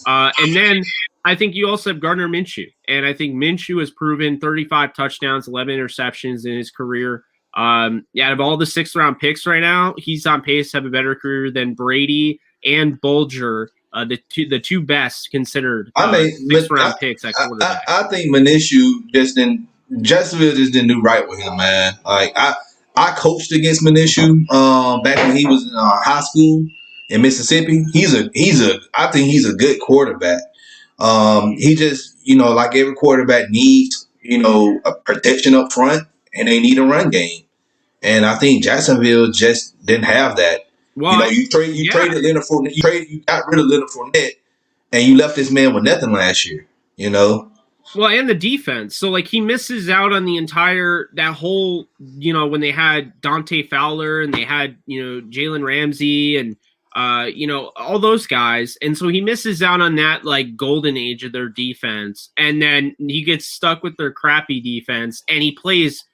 [SPEAKER 2] And then I think you also have Gardner Minshew. And I think Minshew has proven 35 touchdowns, 11 interceptions in his career. Out of all the 6th-round picks right now, he's on pace to have a better career than Brady and Bulger, the two best considered 6th-round picks at quarterback.
[SPEAKER 1] I think Minshew Jacksonville just didn't do right with him, man. Like I coached against Minshew back when he was in high school in Mississippi. I think he's a good quarterback. He just, like every quarterback needs, a protection up front, and they need a run game. And I think Jacksonville just didn't have that.
[SPEAKER 2] Well,
[SPEAKER 1] you traded Leonard Fournette. You got rid of Leonard Fournette, and you left this man with nothing last year.
[SPEAKER 2] Well, and the defense. So, he misses out on that whole, when they had Dante Fowler and they had, Jalen Ramsey and, all those guys. And so he misses out on that, golden age of their defense. And then he gets stuck with their crappy defense, and he plays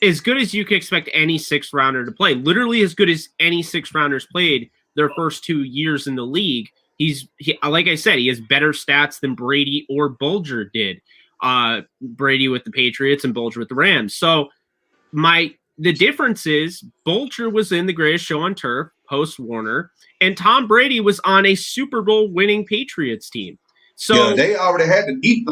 [SPEAKER 2] as good as you could expect any 6th-rounder to play. Literally as good as any 6th-rounders played their first 2 years in the league. Like I said, he has better stats than Brady or Bulger did. Brady with the Patriots and Bulger with the Rams. So the difference is Bulger was in the greatest show on turf post Warner, and Tom Brady was on a Super Bowl winning Patriots team. So
[SPEAKER 1] yeah, they already had the deep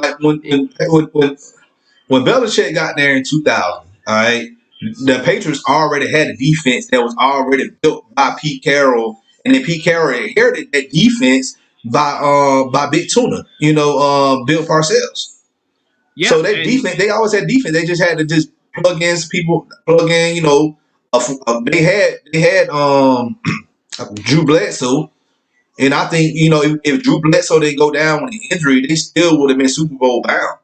[SPEAKER 1] when Belichick got there in 2000. All right, the Patriots already had a defense that was already built by Pete Carroll, and then Pete Carroll inherited that defense by Big Tuna, Bill Parcells.
[SPEAKER 2] Yeah,
[SPEAKER 1] so that defense, they always had defense. They just had to just plug in people, they had Drew Bledsoe, and I think if Drew Bledsoe didn't go down with an injury, they still would have been Super Bowl bound.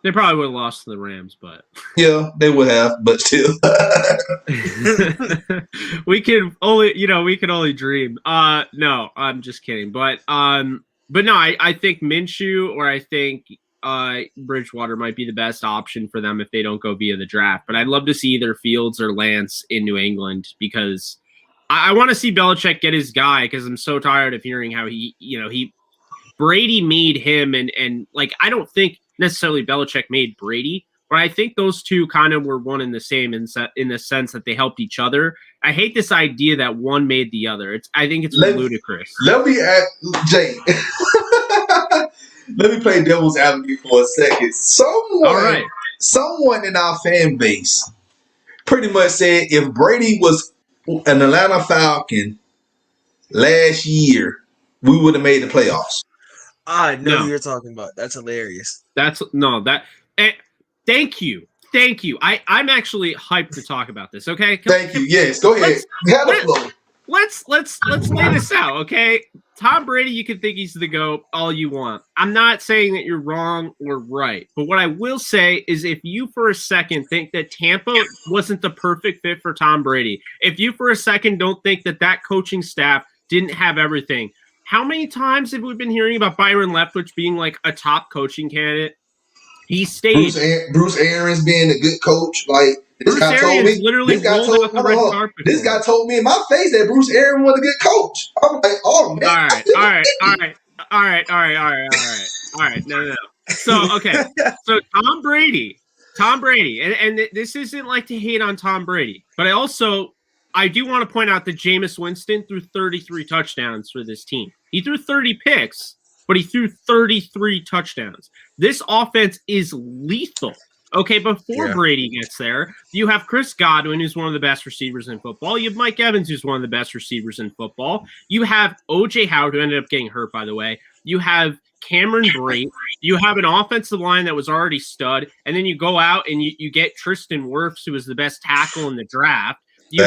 [SPEAKER 2] They probably would have lost to the Rams, but
[SPEAKER 1] yeah, they would have, but still,
[SPEAKER 2] we can only dream. No, I'm just kidding, but no, I think Minshew or I think Bridgewater might be the best option for them if they don't go via the draft. But I'd love to see either Fields or Lance in New England because I want to see Belichick get his guy because I'm so tired of hearing how Brady made him and I don't think necessarily Belichick made Brady, but I think those two kind of were one and the same in the sense that they helped each other. I hate this idea that one made the other. I think it's ludicrous.
[SPEAKER 1] Let me ask Jay. Let me play devil's advocate for a second. Someone in our fan base pretty much said if Brady was an Atlanta Falcon last year, we would have made the playoffs.
[SPEAKER 3] I know who you're talking about. That's hilarious.
[SPEAKER 2] Thank you. I'm actually hyped to talk about this. Okay.
[SPEAKER 1] Thank you. Yes. Go ahead.
[SPEAKER 2] Let's lay this out. Okay. Tom Brady, you can think he's the GOAT all you want. I'm not saying that you're wrong or right, but what I will say is if you for a second think that Tampa wasn't the perfect fit for Tom Brady, if you for a second don't think that coaching staff didn't have everything, how many times have we been hearing about Byron Leftwich being like a top coaching candidate? He stayed.
[SPEAKER 1] Bruce Arians being a good coach. Like
[SPEAKER 2] Bruce Arians literally rolled out the red carpet.
[SPEAKER 1] This guy told me in my face that Bruce Arians was a good coach. I'm like, oh man.
[SPEAKER 2] All right. No. So okay. So Tom Brady, and this isn't like to hate on Tom Brady, but I do want to point out that Jameis Winston threw 33 touchdowns for this team. He threw 30 picks, but he threw 33 touchdowns. This offense is lethal. Okay, before Brady gets there, you have Chris Godwin, who's one of the best receivers in football. You have Mike Evans, who's one of the best receivers in football. You have O.J. Howard, who ended up getting hurt, by the way. You have Cameron Brate. You have an offensive line that was already stud. And then you go out and you get Tristan Wirfs, who was the best tackle in the draft. You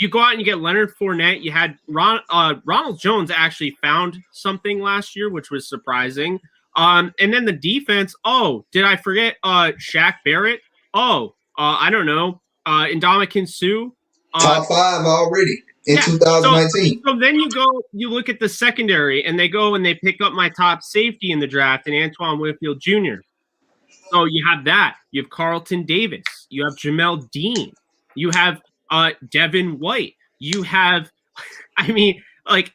[SPEAKER 2] go out and you get Leonard Fournette. You had Ronald Jones actually found something last year, which was surprising. And then the defense. Oh, did I forget Shaq Barrett? I don't know. Ndamukong Suh.
[SPEAKER 1] Top 5 already in 2019.
[SPEAKER 2] So then you look at the secondary, and they go and they pick up my top safety in the draft, and Antoine Winfield Jr. So you have that. You have Carlton Davis. You have Jamel Dean. You have Devin White. You have,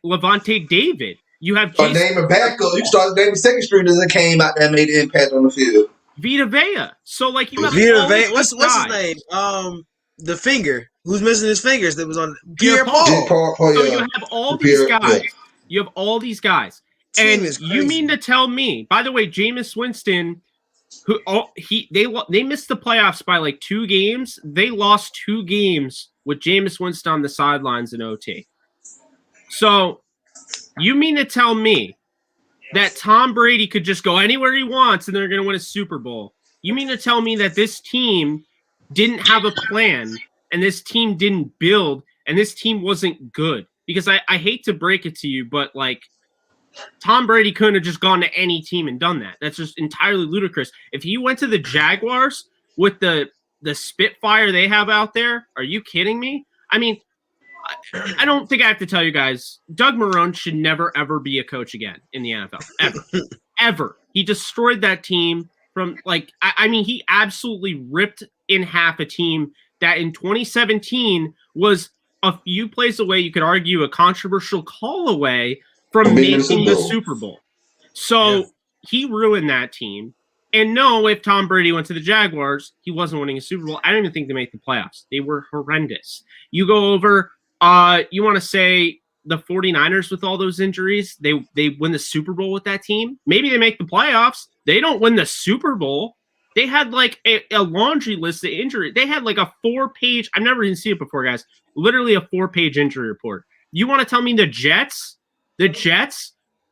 [SPEAKER 2] Levante David. You have
[SPEAKER 1] name a backup. You start naming second stringers that came out that made an impact on the field.
[SPEAKER 2] Vita Vea. So you have
[SPEAKER 3] Vita Vea. What's his name? The finger. Who's missing his fingers? That was on Pierre Paul.
[SPEAKER 2] So you have all these guys. Yeah. You have all these guys, and you mean to tell me? By the way, Jameis Winston, they missed the playoffs by 2 games. They lost 2 games with Jameis Winston on the sidelines in OT. So. You mean to tell me that Tom Brady could just go anywhere he wants and they're going to win a Super Bowl? You mean to tell me that this team didn't have a plan and this team didn't build and this team wasn't good? Because I hate to break it to you, but Tom Brady couldn't have just gone to any team and done that. That's just entirely ludicrous. If he went to the Jaguars with the Spitfire they have out there, are you kidding me? I mean, I don't think I have to tell you guys, Doug Marrone should never, ever be a coach again in the NFL. Ever. Ever. He destroyed that team from, he absolutely ripped in half a team that in 2017 was a few plays away, you could argue a controversial call away from making the Super Bowl. So he ruined that team. And no, if Tom Brady went to the Jaguars, he wasn't winning a Super Bowl. I don't even think they made the playoffs. They were horrendous. You go over... you want to say the 49ers with all those injuries, they win the Super Bowl with that team? Maybe they make the playoffs. They don't win the Super Bowl. They had a laundry list of injury. They had a 4-page, I've never even seen it before, guys, literally a 4-page injury report. You want to tell me the Jets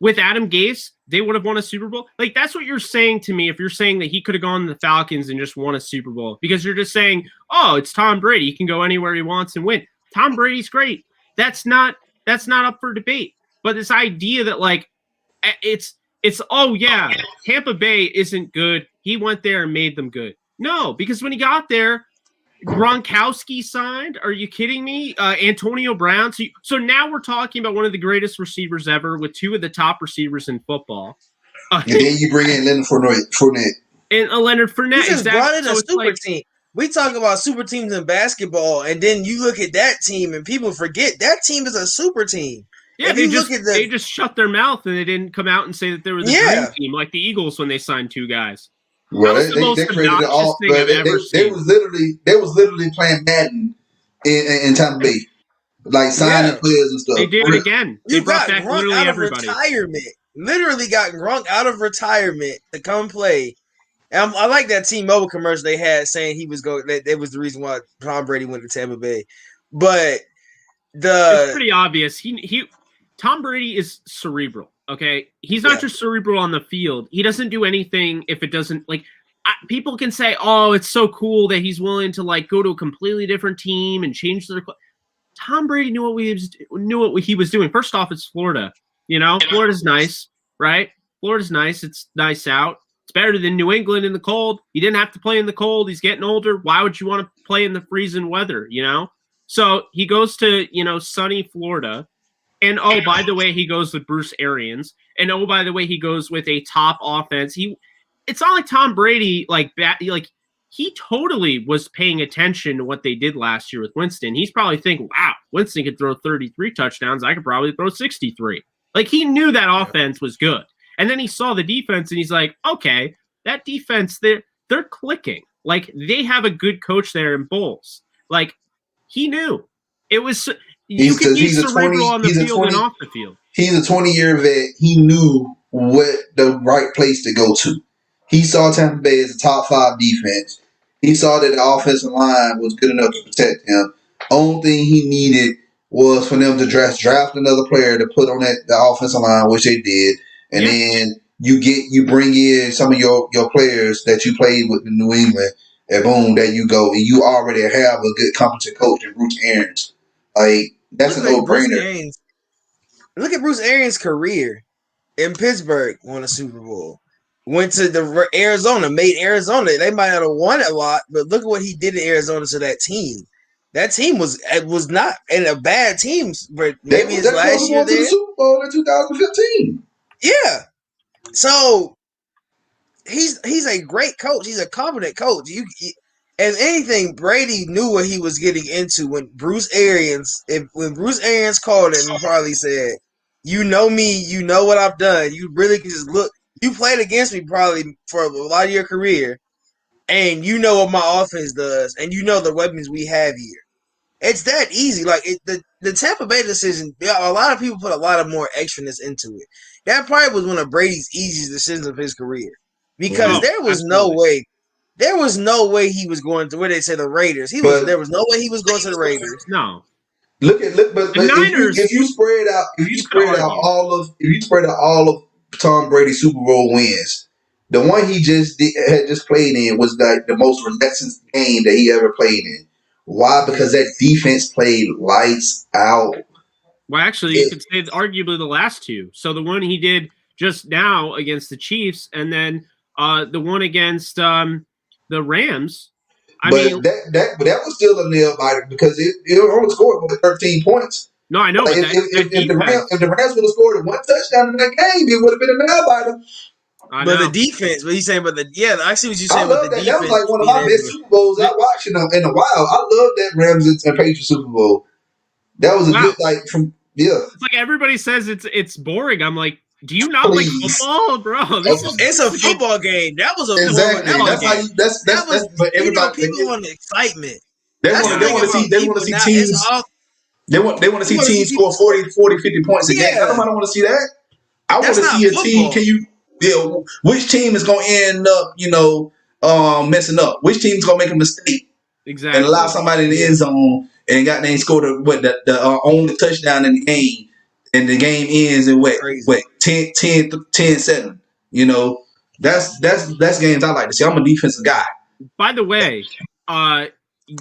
[SPEAKER 2] with Adam Gase, they would have won a Super Bowl? That's what you're saying to me if you're saying that he could have gone to the Falcons and just won a Super Bowl, because you're just saying, oh, it's Tom Brady. He can go anywhere he wants and win. Tom Brady's great. That's not up for debate. But this idea that Tampa Bay isn't good. He went there and made them good. No, because when he got there, Gronkowski signed. Are you kidding me? Antonio Brown. So now we're talking about one of the greatest receivers ever with 2 of the top receivers in football.
[SPEAKER 1] And then you bring in Leonard Fournette.
[SPEAKER 2] And Leonard Fournette.
[SPEAKER 3] He just brought in a super team. We talk about super teams in basketball, and then you look at that team, and people forget that team is a super team.
[SPEAKER 2] Yeah, they just shut their mouth, and they didn't come out and say that they were the dream team, like the Eagles when they signed 2 guys.
[SPEAKER 1] Well, they created it all. They was literally playing Madden in Tampa Bay, like signing players and stuff.
[SPEAKER 2] They did it again. They brought back literally everybody.
[SPEAKER 3] Literally got Gronk out of retirement to come play. And I like that T-Mobile commercial they had saying he was going. That was the reason why Tom Brady went to Tampa Bay. But
[SPEAKER 2] it's pretty obvious. Tom Brady is cerebral. Okay, he's not just cerebral on the field. He doesn't do anything if it doesn't like. People can say, "Oh, it's so cool that he's willing to like go to a completely different team and change their." Tom Brady knew what he was doing. First off, it's Florida. You know, Florida's nice, right? Florida's nice. It's nice out. It's better than New England in the cold. He didn't have to play in the cold. He's getting older. Why would you want to play in the freezing weather? You know. So he goes to sunny Florida. And, oh, by the way, he goes with Bruce Arians. And, oh, by the way, he goes with a top offense. It's not like Tom Brady, he totally was paying attention to what they did last year with Winston. He's probably thinking, wow, Winston could throw 33 touchdowns. I could probably throw 63. Like, he knew that offense was good. And then he saw the defense, and he's like, okay, that defense, they're clicking. Like, they have a good coach there in Bowles. Like, he knew. It was – you can be cerebral on the field and off the field.
[SPEAKER 1] He's a 20-year vet. He knew what the right place to go to. He saw Tampa Bay as a top 5 defense. He saw that the offensive line was good enough to protect him. Only thing he needed was for them to draft another player to put on the offensive line, which they did. And then you bring in some of your players that you played with in New England, and boom, there you go. And you already have a good competent coach in Bruce Arians. Like, that's a no-brainer.
[SPEAKER 3] Look at Bruce Arians' career in Pittsburgh. Won a Super Bowl. Went to Arizona. Made Arizona. They might not have won a lot, but look at what he did in Arizona to that team. That team was not in a bad team, but maybe his last year there.
[SPEAKER 1] To the Super Bowl in 2015.
[SPEAKER 3] Yeah. So he's a great coach. He's a competent coach. If anything, Brady knew what he was getting into when Bruce Arians called him and probably said, "You know me, you know what I've done. You really can just look. You played against me probably for a lot of your career, and you know what my offense does, and you know the weapons we have here. It's that easy. Like the Tampa Bay decision, a lot of people put a lot of more extraness into it. That probably was one of Brady's easiest decisions of his career because there was no way. There was no way he was going to where they say the Raiders. There was no way he was going to the Raiders.
[SPEAKER 2] No.
[SPEAKER 1] But Niners, if you spread out all of Tom Brady's Super Bowl wins, the one he had just played in was like the most relaxing game that he ever played in. Why? Because that defense played lights out.
[SPEAKER 2] Well, actually, you could say arguably the last two. So the one he did just now against the Chiefs, and then the one against the Rams.
[SPEAKER 1] That was still a nail biter because it only scored 13 points.
[SPEAKER 2] No, I know.
[SPEAKER 1] Like if the Rams would have scored 1 touchdown in that game, it would have been a nail biter.
[SPEAKER 3] But the defense, what he's saying, I see what you're saying.
[SPEAKER 1] I love that. That was like one of my best Super Bowls I watched in a while. I love that Rams and Patriots Super Bowl. That was a good It's
[SPEAKER 2] like everybody says it's boring. I'm like, do you not like football, bro?
[SPEAKER 3] It's a football game. That was a
[SPEAKER 1] exactly.
[SPEAKER 3] That's
[SPEAKER 1] how you. That's. But everybody
[SPEAKER 3] people want the excitement.
[SPEAKER 1] They want to see teams. They want to see teams score 40, 50 points a game. I don't want to see that. I want to see a team. Which team is going to end up, messing up? Which team is going to make a mistake?
[SPEAKER 2] Exactly.
[SPEAKER 1] And allow somebody in the end zone and they scored the only touchdown in the game. And the game ends in 10-7. That's games I like to see. I'm a defensive guy.
[SPEAKER 2] By the way,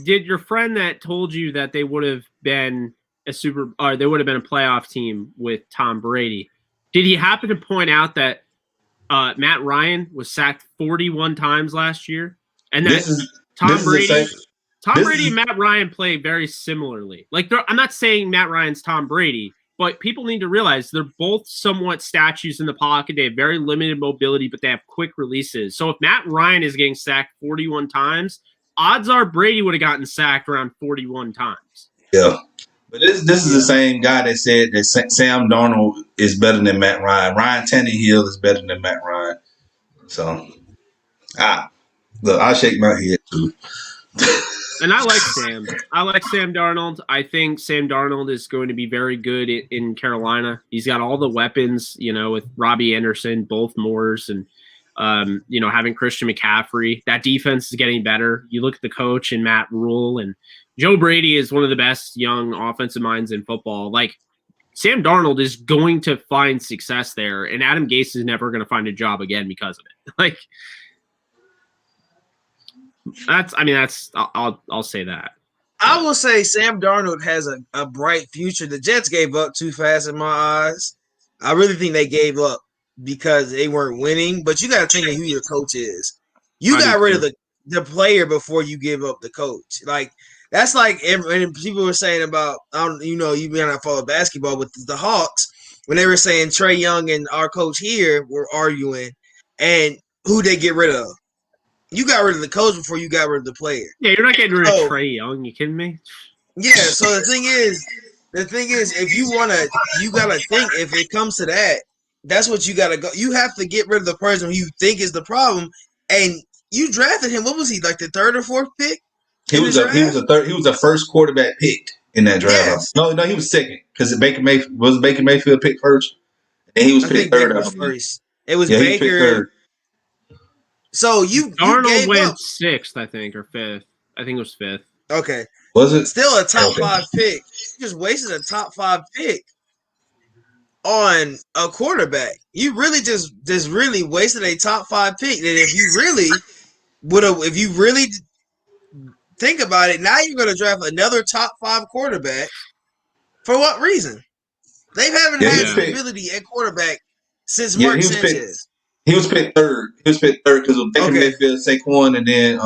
[SPEAKER 2] did your friend that told you that they would have been a playoff team with Tom Brady, did he happen to point out that Matt Ryan was sacked 41 times last year? And that Tom Brady and Matt Ryan play very similarly. Like, I'm not saying Matt Ryan's Tom Brady, but people need to realize they're both somewhat statues in the pocket. They have very limited mobility, but they have quick releases. So if Matt Ryan is getting sacked 41 times, odds are Brady would have gotten sacked around 41 times.
[SPEAKER 1] Yeah. But this is the same guy that said that Sam Darnold is better than Matt Ryan. Ryan Tannehill is better than Matt Ryan. So, look, I shake my head too.
[SPEAKER 2] And I like Sam. I like Sam Darnold. I think Sam Darnold is going to be very good in Carolina. He's got all the weapons, with Robbie Anderson, both Moores, and having Christian McCaffrey. That defense is getting better. You look at the coach and Matt Rule, and Joe Brady is one of the best young offensive minds in football. Like, Sam Darnold is going to find success there, and Adam Gase is never going to find a job again because of it. Like, I'll say that.
[SPEAKER 3] I will say Sam Darnold has a bright future. The Jets gave up too fast in my eyes. I really think they gave up because they weren't winning, but you got to think of who your coach is. You got rid of the player before you give up the coach. Like, that's like, and people were saying about, you may not follow basketball with the Hawks, when they were saying Trey Young and our coach here were arguing, and who they get rid of. You got rid of the coach before you got rid of the player.
[SPEAKER 2] Yeah, you're not getting rid of Trey Young. You kidding me?
[SPEAKER 3] Yeah. So the thing is, if you got to think, if it comes to that, that's what you got to go. You have to get rid of the person who you think is the problem. And you drafted him. What was he, like the third or fourth pick?
[SPEAKER 1] He was the first quarterback picked in that draft.
[SPEAKER 3] Yes.
[SPEAKER 1] No, he was second because Baker Mayfield picked first, and he was picked third.
[SPEAKER 3] First. It was Baker. So
[SPEAKER 2] Darnold went sixth, I think, or fifth. I think it was fifth.
[SPEAKER 3] Okay.
[SPEAKER 1] Was it?
[SPEAKER 3] Still a top 5 pick. You just wasted a top 5 pick on a quarterback. You really just really wasted a top 5 pick. And if you really think about it, now you're going to draft another top 5 quarterback. For what reason? They haven't had stability at quarterback since Mark Sanchez.
[SPEAKER 1] He was picked third. Because Baker Mayfield, Saquon, and then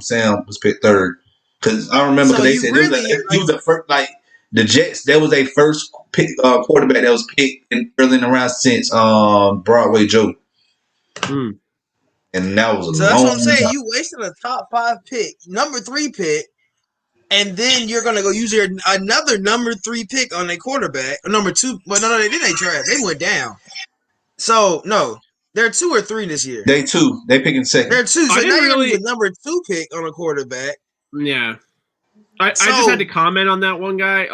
[SPEAKER 1] Sam was picked third. Because I remember they said he was the first, like the Jets. That was their first pick, quarterback that was picked early in the round since Broadway Joe.
[SPEAKER 2] Mm.
[SPEAKER 1] And that was
[SPEAKER 3] that's what I'm saying. You wasted a top 5 pick, number 3 pick, and then you're gonna go use another number 3 pick on a quarterback, or number 2. Well, no, they didn't draft. They went down. So no. They're 2 or 3 this year.
[SPEAKER 1] They 2. They picking second.
[SPEAKER 3] They're 2. So now you're going to use a number 2 pick on a quarterback.
[SPEAKER 2] Yeah. I just had to comment on that one guy.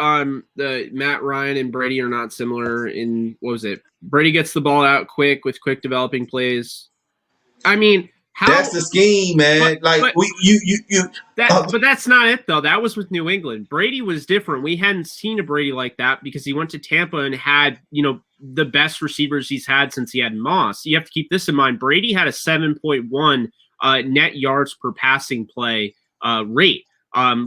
[SPEAKER 2] The Matt Ryan and Brady are not similar in, what was it? Brady gets the ball out quick with quick developing plays. I mean,
[SPEAKER 1] that's the scheme, man. But
[SPEAKER 2] that's not it though. That was with New England. Brady was different. We hadn't seen a Brady like that because he went to Tampa and had, the best receivers he's had since he had Moss. You have to keep this in mind. Brady had a 7.1 net yards per passing play rate,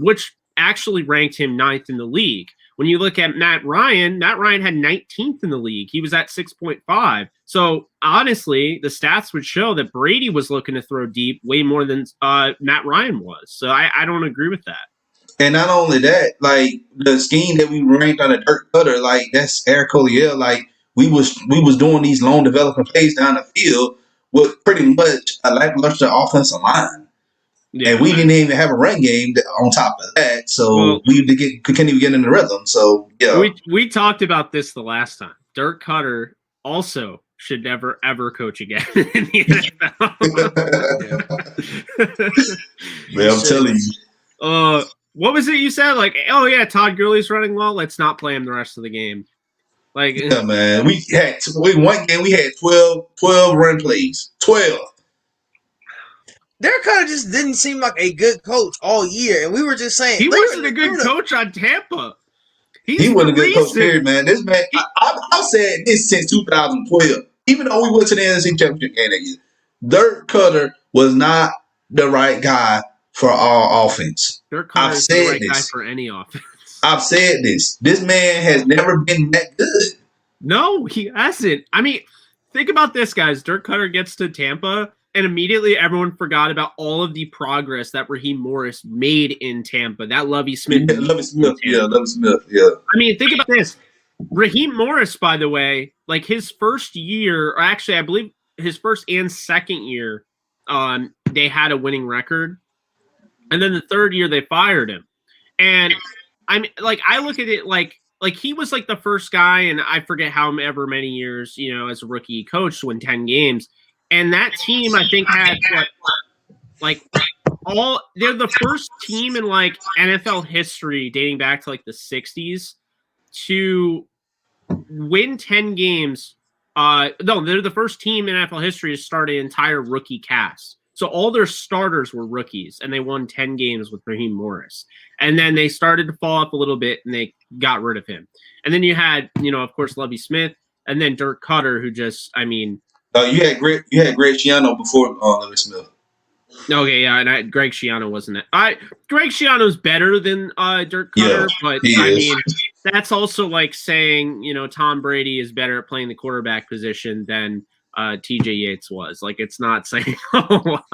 [SPEAKER 2] which actually ranked him 9th in the league. When you look at Matt Ryan had 19th in the league. He was at 6.5. So honestly, the stats would show that Brady was looking to throw deep way more than Matt Ryan was. So I don't agree with that.
[SPEAKER 1] And not only that, like the scheme that we ranked on a Dirk Cutter, like that's Eric Collier. Like we was doing these long development plays down the field with pretty much a lackluster offensive line. Yeah, and we didn't even have a run game on top of that, so we couldn't even get in the rhythm. So yeah,
[SPEAKER 2] we talked about this the last time. Dirk Cutter also should never ever coach again in the
[SPEAKER 1] NFL. Man, I'm telling you.
[SPEAKER 2] What was it you said? Like, oh yeah, Todd Gurley's running well. Let's not play him the rest of the game. Like,
[SPEAKER 1] yeah, man, we one game we had 12 run plays. 12.
[SPEAKER 3] Derek Carr just didn't seem like a good coach all year, and we were just saying
[SPEAKER 2] he wasn't a good coach on Tampa.
[SPEAKER 1] He wasn't a good coach, period, man. This man, I've said this since 2012. Even though we went to the NFC Championship game that year, Dirk Cutter was not the right guy for our offense.
[SPEAKER 2] Dirk Cutter is the right guy for any offense.
[SPEAKER 1] I've said this. This man has never been that good.
[SPEAKER 2] No, he hasn't. I mean, think about this, guys. Dirk Cutter gets to Tampa, and immediately everyone forgot about all of the progress that Raheem Morris made in Tampa. That Lovie Smith.
[SPEAKER 1] Yeah, Lovie Smith. Yeah.
[SPEAKER 2] I mean, think about this. Raheem Morris, by the way, like his first year, or actually, I believe his first and second year, they had a winning record. And then the third year, they fired him. And I mean, like, I look at it like he was like the first guy, and I forget however many years, as a rookie coach to win 10 games. And that team, I think, had they're the first team in like NFL history dating back to like the 60s to win 10 games. No, they're the first team in NFL history to start an entire rookie cast. So all their starters were rookies, and they won 10 games with Raheem Morris. And then they started to fall off a little bit, and they got rid of him. And then you had, of course, Lovie Smith, and then Dirk Cutter, who just,
[SPEAKER 1] you had Greg Schiano before Lovie Smith.
[SPEAKER 2] Okay, yeah, and Greg Schiano wasn't it. Greg Schiano's better than Dirk Cutter, but I mean, that's also like saying, Tom Brady is better at playing the quarterback position than TJ Yates was. Like, it's not saying a lot.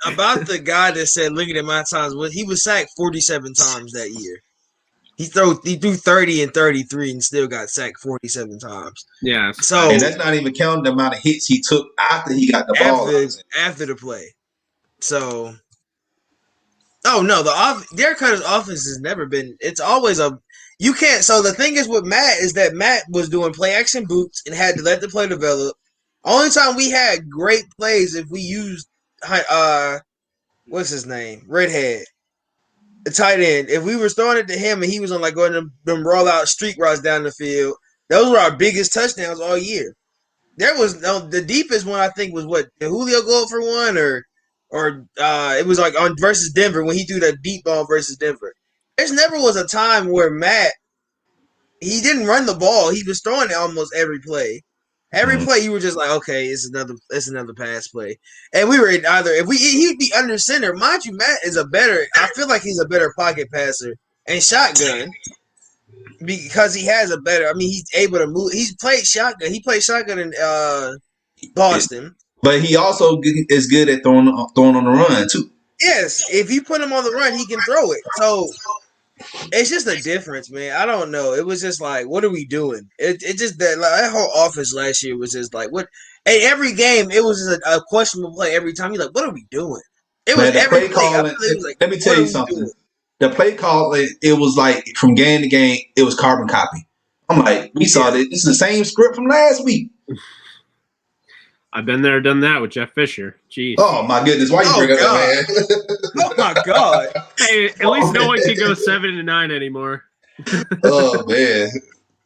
[SPEAKER 3] About the guy that said, looking at my times, he was sacked 47 times that year. He threw 30 and 33 and still got sacked 47 times.
[SPEAKER 2] Yeah.
[SPEAKER 3] So,
[SPEAKER 1] and that's not even counting the amount of hits he took after he got the ball.
[SPEAKER 3] After the play. So, oh no, Derek Cutter's offense has never been. It's always you can't. So the thing is with Matt is that Matt was doing play action boots and had to let the play develop. Only time we had great plays if we used what's his name, Redhead, the tight end. If we were throwing it to him and he was on like going to them roll out street routes down the field, those were our biggest touchdowns all year. There was the deepest one I think was did Julio go for one or it was like on versus Denver when he threw that deep ball versus Denver. There's never was a time where Matt, he didn't run the ball. He was throwing it almost every play. Every play you were just like, okay, it's another pass play. And we were either he'd be under center. Mind you, Matt is I feel like he's a better pocket passer and shotgun because he has he's able to move. He's played shotgun. He played shotgun in Boston.
[SPEAKER 1] But he also is good at throwing on the run too.
[SPEAKER 3] Yes, if you put him on the run, he can throw it. So it's just a difference, man. I don't know. It was just like, what are we doing? It just that whole offense last year was just like what. And every game, it was just a questionable play every time. You're like, what are we doing? It was every play.
[SPEAKER 1] Let me tell you something. The play call, it was like from game to game, it was carbon copy. I'm like, we saw this. This is the same script from last week.
[SPEAKER 2] I've been there, done that with Jeff Fisher. Jeez.
[SPEAKER 1] Oh my goodness! Why you bring up that,
[SPEAKER 3] man? Oh my God!
[SPEAKER 2] Hey, at least no one can go 7-9 anymore.
[SPEAKER 1] Oh man!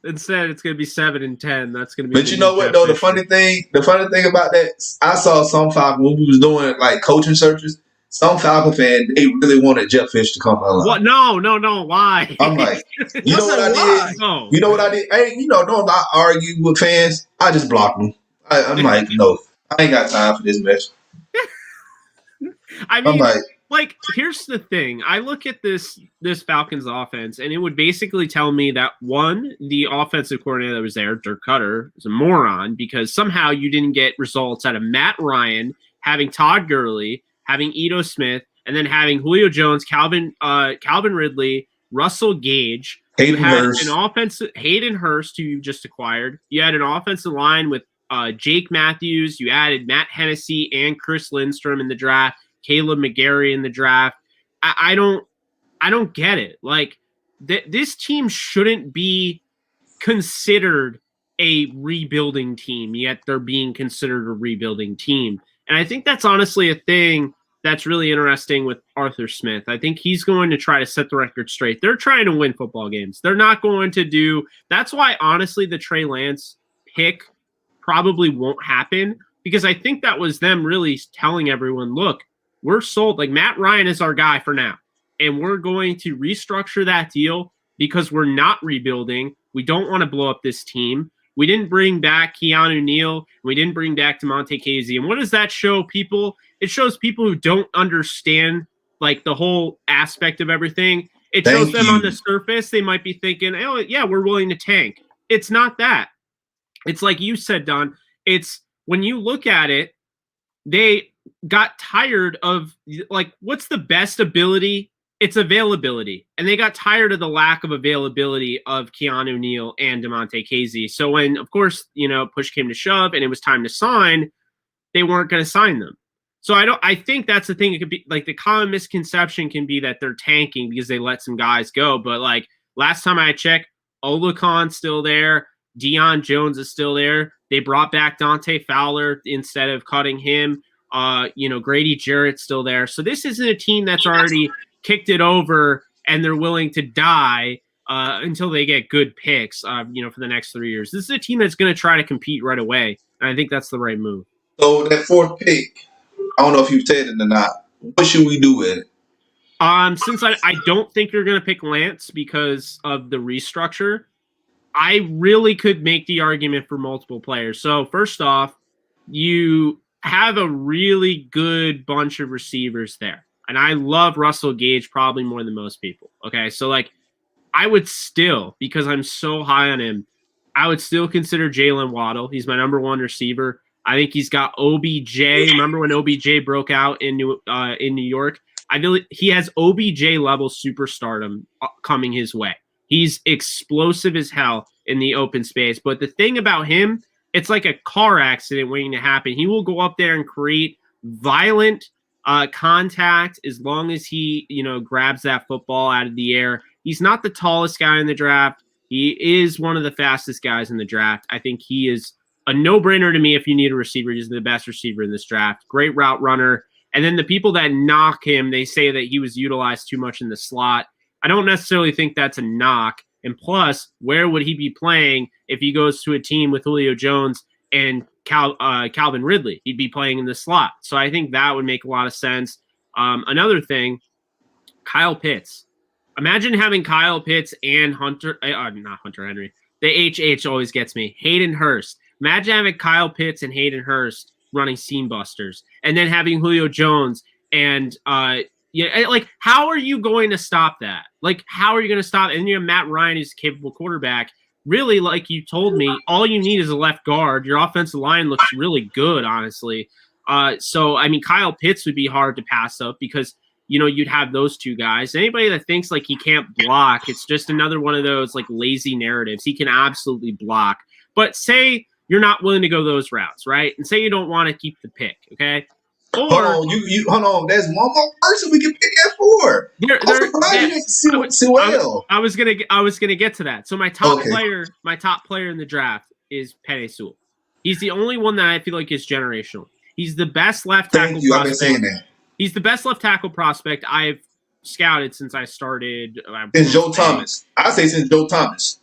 [SPEAKER 2] Instead, it's going to be 7-10. That's going to be.
[SPEAKER 1] But you know what though? The funny thing about that, I saw some Falcons when we was doing like coaching searches. Some Falcon fan, they really wanted Jeff Fisher to come along.
[SPEAKER 2] What? No. Why?
[SPEAKER 1] I'm like, you know what I did? No. You know what I did? Hey, don't I argue with fans? I just blocked them. I'm like, no, I ain't got time for this mess.
[SPEAKER 2] I mean, like, here's the thing. I look at this Falcons offense, and it would basically tell me that, one, the offensive coordinator that was there, Dirk Cutter, is a moron because somehow you didn't get results out of Matt Ryan, having Todd Gurley, having Ito Smith, and then having Julio Jones, Calvin Ridley, Russell Gage.
[SPEAKER 1] Hayden
[SPEAKER 2] Hurst, who you just acquired. You had an offensive line with Jake Matthews. You added Matt Hennessy and Chris Lindstrom in the draft. Caleb McGarry in the draft. I don't get it. Like this team shouldn't be considered a rebuilding team, yet they're being considered a rebuilding team. And I think that's honestly a thing that's really interesting with Arthur Smith. I think he's going to try to set the record straight. They're trying to win football games. They're not going to do. That's why honestly the Trey Lance pick probably won't happen, because I think that was them really telling everyone, look, we're sold. Like Matt Ryan is our guy for now, and we're going to restructure that deal because we're not rebuilding. We don't want to blow up this team. We didn't bring back Keanu Neal. We didn't bring back DeMonte Casey. And what does that show people? It shows people who don't understand like the whole aspect of everything. It shows them on the surface. They might be thinking, oh yeah, we're willing to tank. It's not that. It's like you said, Don. It's when you look at it, they got tired of like, what's the best ability? It's availability. And they got tired of the lack of availability of Keanu Neal and DeMonte Casey. So when, of course, push came to shove and it was time to sign, they weren't going to sign them. So I think that's the thing. It could be like the common misconception can be that they're tanking because they let some guys go. But like last time I checked, Olacon's still there. Deion Jones is still there. They brought back Dante Fowler instead of cutting him. Grady Jarrett's still there. So this isn't a team that's already kicked it over and they're willing to die until they get good picks, for the next 3 years. This is a team that's going to try to compete right away, and I think that's the right move.
[SPEAKER 1] So that fourth pick, I don't know if you've said it or not. What should we do with it?
[SPEAKER 2] Since I don't think you're going to pick Lance because of the restructure, I really could make the argument for multiple players. So first off, you have a really good bunch of receivers there. And I love Russell Gage probably more than most people. Okay, so I would still, because I'm so high on him, I would still consider Jalen Waddle. He's my number one receiver. I think he's got OBJ. Remember when OBJ broke out in New York? I feel he has OBJ level superstardom coming his way. He's explosive as hell in the open space. But the thing about him, it's like a car accident waiting to happen. He will go up there and create violent contact as long as he, grabs that football out of the air. He's not the tallest guy in the draft. He is one of the fastest guys in the draft. I think he is a no-brainer to me if you need a receiver. He's the best receiver in this draft. Great route runner. And then the people that knock him, they say that he was utilized too much in the slot. I don't necessarily think that's a knock. And plus, where would he be playing if he goes to a team with Julio Jones and Calvin Ridley? He'd be playing in the slot. So I think that would make a lot of sense. Another thing, Kyle Pitts. Imagine having Kyle Pitts and not Hunter Henry. The HH always gets me. Hayden Hurst. Imagine having Kyle Pitts and Hayden Hurst running seam busters, and then having Julio Jones and how are you going to stop that? How are you going to stop? And you have Matt Ryan, who's a capable quarterback. Really, like you told me, all you need is a left guard. Your offensive line looks really good, honestly. Kyle Pitts would be hard to pass up because you'd have those two guys. Anybody that thinks he can't block, it's just another one of those lazy narratives. He can absolutely block. But say you're not willing to go those routes, right? And say you don't want to keep the pick, okay? Or
[SPEAKER 1] hold on. There's one more person we can pick at for.
[SPEAKER 2] I was gonna get to that. So my top player in the draft is Penei Sewell. He's the only one that I feel like is generational. He's the best left tackle prospect. I've been saying that. He's the best left tackle prospect I've scouted since I started.
[SPEAKER 1] Since Joe Thomas. I say since Joe Thomas.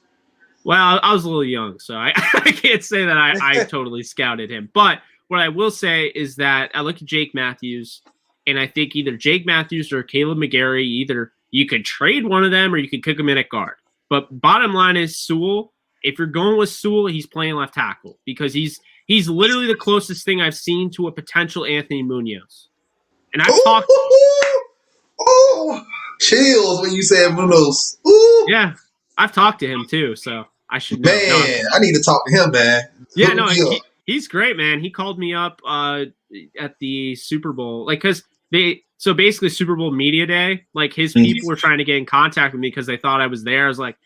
[SPEAKER 2] Well, I was a little young, so I can't say that I totally scouted him. But what I will say is that I look at Jake Matthews, and I think either Jake Matthews or Caleb McGarry, either you could trade one of them or you could kick him in at guard. But bottom line is Sewell. If you're going with Sewell, he's playing left tackle because he's literally the closest thing I've seen to a potential Anthony Munoz. And I've talked.
[SPEAKER 1] Oh, chills when you said Munoz. Ooh.
[SPEAKER 2] Yeah, I've talked to him too, so I should know.
[SPEAKER 1] Man, I need to talk to him, man.
[SPEAKER 2] Yeah, no, he's great, man. He called me up at the Super Bowl, because basically Super Bowl media day, his people were trying to get in contact with me because they thought I was there. I was like,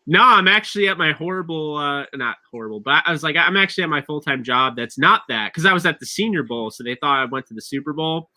[SPEAKER 2] no, I'm actually at my not horrible, but I was like, I'm actually at my full-time job. That's not that, because I was at the Senior Bowl, so they thought I went to the Super Bowl.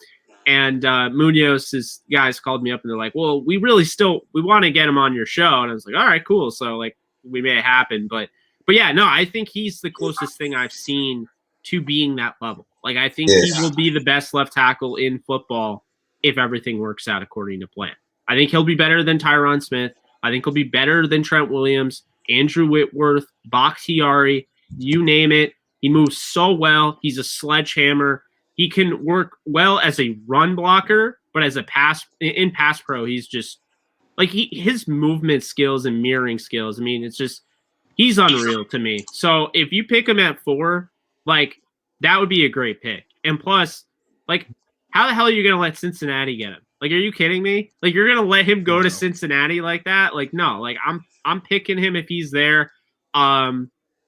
[SPEAKER 2] And Munoz's guys called me up and they're like, well, we want to get him on your show. And I was like, all right, cool. So we made it happen. But yeah, no, I think he's the closest thing I've seen to being that level. I think he will be the best left tackle in football if everything works out according to plan. I think he'll be better than Tyron Smith. I think he'll be better than Trent Williams, Andrew Whitworth, Bakhtiari, you name it. He moves so well. He's a sledgehammer. He can work well as a run blocker, but as a pass pro, he's just his movement skills and mirroring skills. I mean, it's just, he's unreal to me. So if you pick him at 4, that would be a great pick. And plus, how the hell are you going to let Cincinnati get him? Are you kidding me? You're going to let him go to Cincinnati like that? No, I'm picking him if he's there,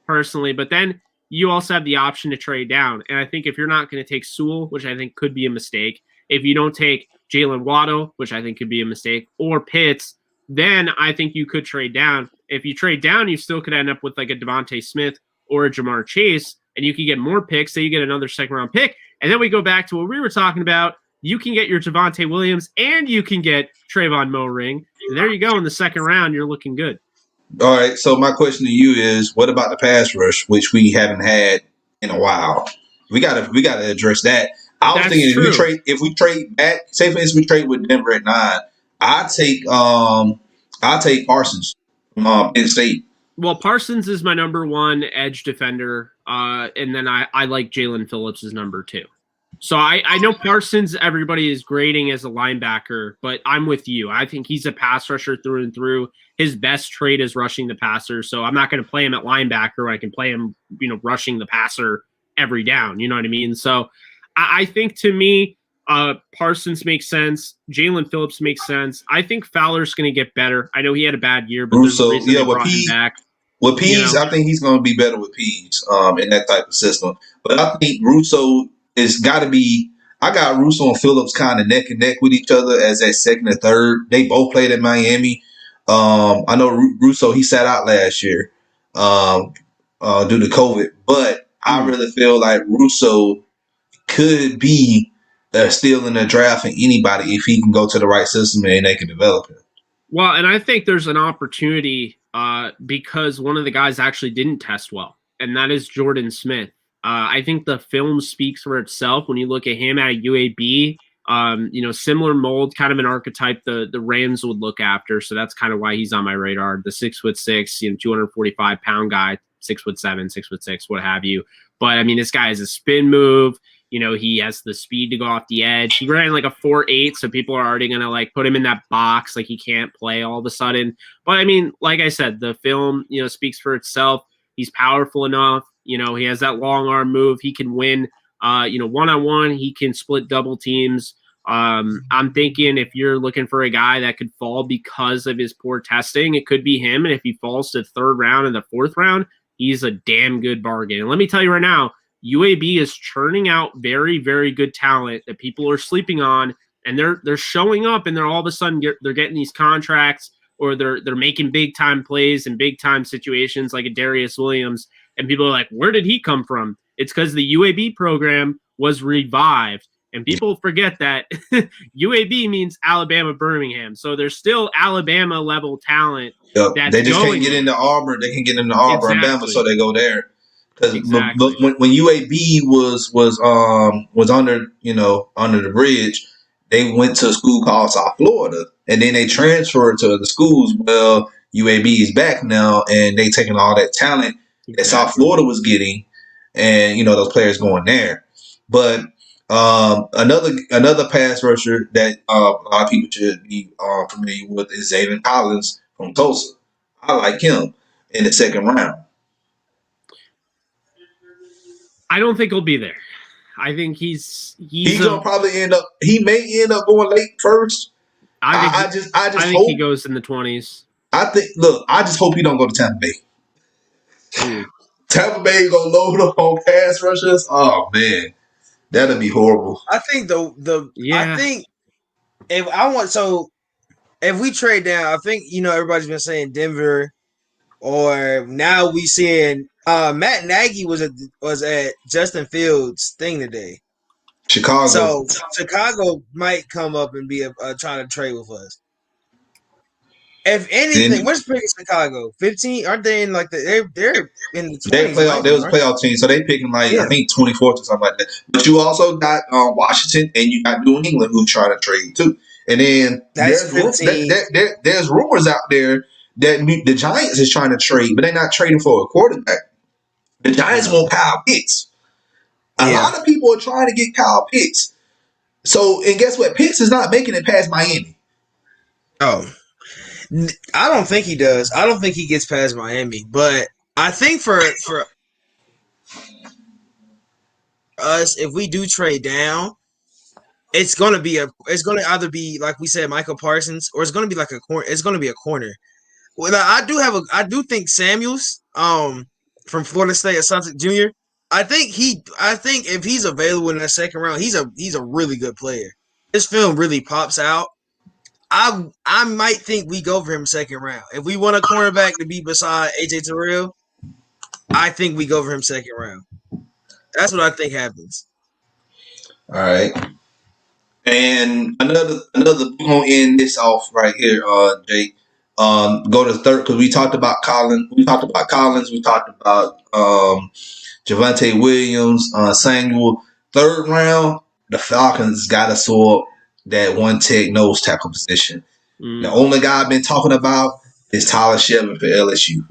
[SPEAKER 2] personally, but then you also have the option to trade down. And I think if you're not going to take Sewell, which I think could be a mistake, if you don't take Jalen Waddle, which I think could be a mistake, or Pitts, then I think you could trade down. If you trade down, you still could end up with a Devontae Smith or a Jamar Chase, and you can get more picks. So you get another second-round pick. And then we go back to what we were talking about. You can get your Javonte Williams, and you can get Trayvon Moehrig. And there you go. In the second round, you're looking good.
[SPEAKER 1] All right, so my question to you is, what about the pass rush, which we haven't had in a while? We gotta address that. I was
[SPEAKER 2] That's
[SPEAKER 1] thinking
[SPEAKER 2] true.
[SPEAKER 1] if we trade back, say for instance we trade with Denver at 9, I take Parsons from Penn State.
[SPEAKER 2] Well, Parsons is my number one edge defender, and then I like Jalen Phillips as number 2. So I know Parsons, everybody is grading as a linebacker, but I'm with you. I think he's a pass rusher through and through. His best trait is rushing the passer, so I'm not going to play him at linebacker. I can play him, rushing the passer every down. You know what I mean? So I think to me, Parsons makes sense. Jalen Phillips makes sense. I think Fowler's going to get better. I know he had a bad year, but there's a reason they brought him back.
[SPEAKER 1] With Pease, I think he's going to be better with Pease in that type of system. But I think Russo is got to be. I got Russo and Phillips kind of neck and neck with each other as that second and third. They both played at Miami. I know Russo, he sat out last year due to COVID, but I really feel like Russo could be still in the draft for anybody if he can go to the right system and they can develop him.
[SPEAKER 2] Well, and I think there's an opportunity because one of the guys actually didn't test well, and that is Jordan Smith. I think the film speaks for itself when you look at him at UAB. Similar mold, kind of an archetype the Rams would look after. So that's kind of why he's on my radar. The 6'6", 245-pound guy, 6'7", 6'6", what have you. But I mean, this guy has a spin move. He has the speed to go off the edge. He ran like a 4.8, so people are already gonna like put him in that box, like he can't play all of a sudden. But I mean, like I said, the film speaks for itself. He's powerful enough. He has that long arm move. He can win. One-on-one, he can split double teams. I'm thinking if you're looking for a guy that could fall because of his poor testing, it could be him. And if he falls to the 3rd round and the 4th round, he's a damn good bargain. And let me tell you right now, UAB is churning out very, very good talent that people are sleeping on, and they're showing up, and they're all of a sudden they're getting these contracts, or they're making big time plays in big time situations like a Darius Williams, and people are like, where did he come from? It's because the UAB program was revived, and people forget that UAB means Alabama Birmingham, so there's still Alabama level talent.
[SPEAKER 1] Yep. They just can't get into Auburn. They can get into Auburn and Bama, so they go there. Because when UAB was under the bridge, they went to a school called South Florida, and then they transferred to the schools. Well, UAB is back now, and they taking all that talent that South Florida was getting, and those players going there. But another pass rusher that a lot of people should be familiar with is Zaven Collins from Tulsa. I like him in the 2nd round.
[SPEAKER 2] I don't think he'll be there. I think he's
[SPEAKER 1] gonna probably end up. He may end up going late first. I just hope
[SPEAKER 2] he goes in the 20s.
[SPEAKER 1] I just hope he don't go to Tampa Bay. Tampa Bay gonna load up on pass rushers. Oh man, that'd be horrible.
[SPEAKER 3] I think I think if we trade down, I think everybody's been saying Denver, or now we seeing Matt Nagy was at Justin Fields' thing today.
[SPEAKER 1] Chicago.
[SPEAKER 3] So Chicago might come up and be trying to trade with us. If anything, what's picking Chicago? 15? Aren't they in like they're in the 20s?
[SPEAKER 1] They was a playoff team, so they picking I think 24th or something like that. But you also got Washington, and you got New England who's trying to trade too. And then there's rumors out there that the Giants is trying to trade, but they're not trading for a quarterback. The Giants want Kyle Pitts. A lot of people are trying to get Kyle Pitts. So, and guess what? Pitts is not making it past Miami.
[SPEAKER 3] Oh, I don't think he does. I don't think he gets past Miami. But I think for us, if we do trade down, it's gonna either be like we said, Michael Parsons, or it's gonna be like a corner. It's gonna be a corner. Well, I do think Samuels, from Florida State, Asante Jr. I think if he's available in that 2nd round, he's a really good player. His film really pops out. I might think we go for him 2nd round. If we want a cornerback to be beside AJ Terrell, I think we go for him 2nd round. That's what I think happens.
[SPEAKER 1] All right. And another we're gonna end this off right here, Jake. Go to 3rd because we talked about Collins. We talked about Javonte Williams, Samuel. 3rd round, the Falcons got to sort that one tech nose tackle position. The
[SPEAKER 2] Mm.
[SPEAKER 1] only guy I've been talking about is Tyler Shevin for LSU.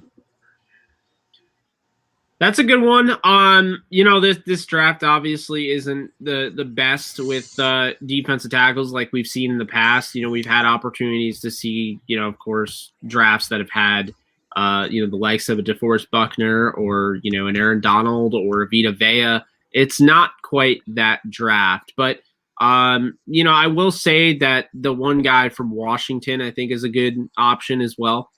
[SPEAKER 2] That's a good one. This draft obviously isn't the best with defensive tackles like we've seen in the past. We've had opportunities to see, of course, drafts that have had, the likes of a DeForest Buckner or, an Aaron Donald or a Vita Vea. It's not quite that draft, but I will say that the one guy from Washington I think is a good option as well.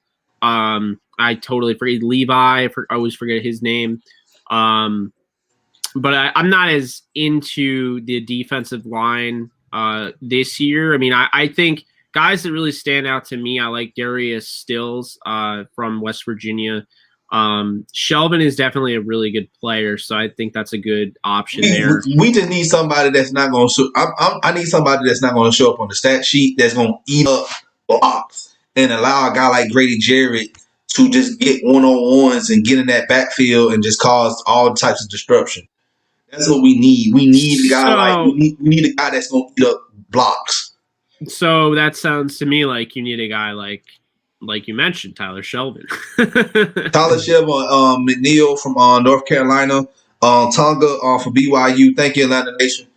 [SPEAKER 2] I totally forget Levi. I always forget his name. But I'm not as into the defensive line this year. I mean, I think guys that really stand out to me, I like Darius Stills from West Virginia. Shelvin is definitely a really good player, so I think that's a good option there.
[SPEAKER 1] We just need somebody that's not going to. I need somebody that's not going to show up on the stat sheet. That's going to eat up blocks and allow a guy like Grady Jarrett to just get one-on-ones and get in that backfield and just cause all types of disruption. That's what we need. We need a guy we need a guy that's going to eat up blocks.
[SPEAKER 2] So that sounds to me like you need a guy like you mentioned, Tyler Shelvin.
[SPEAKER 1] Tyler Shelvin, McNeil from North Carolina, Tonga for BYU. Thank you, Atlanta Nation.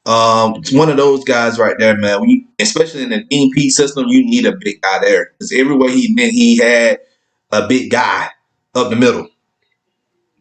[SPEAKER 1] It's one of those guys right there, man. Especially in the DP system, you need a big guy there because everywhere he had a big guy up the middle.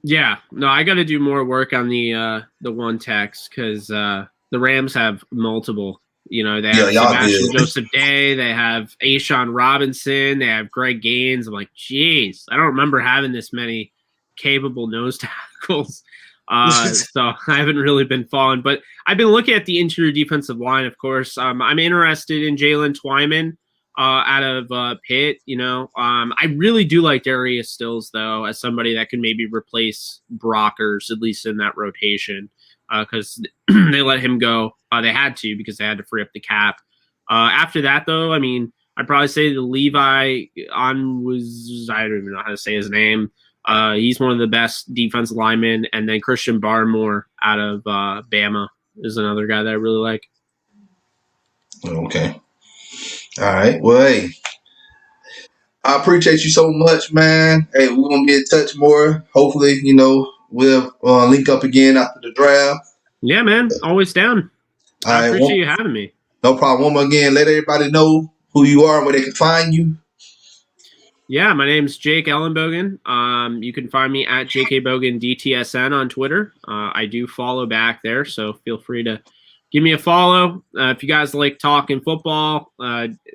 [SPEAKER 2] Yeah, no, I got to do more work on the one techs because the Rams have multiple. They have Sebastian Joseph Day, they have Ashawn Robinson, they have Greg Gaines. I'm like, geez, I don't remember having this many capable nose tackles. So I haven't really been following, but I've been looking at the interior defensive line. Of course, I'm interested in Jalen Twyman out of Pitt. I really do like Darius Stills though, as somebody that can maybe replace Brockers at least in that rotation because they let him go. They had to because they had to free up the cap. After that though, I mean, I'd probably say the Levi was I don't even know how to say his name. He's one of the best defensive linemen, and then Christian Barmore out of Bama is another guy that I really like.
[SPEAKER 1] Okay. All right. Well, hey, I appreciate you so much, man. Hey, we're going to be in touch more. Hopefully, we'll link up again after the draft.
[SPEAKER 2] Yeah, man. Always down. I appreciate you having me.
[SPEAKER 1] No problem. One more again, let everybody know who you are and where they can find you.
[SPEAKER 2] Yeah, my name's Jake Ellenbogen. You can find me at JKBogen DTSN on Twitter. I do follow back there, so feel free to give me a follow. If you guys like talking football,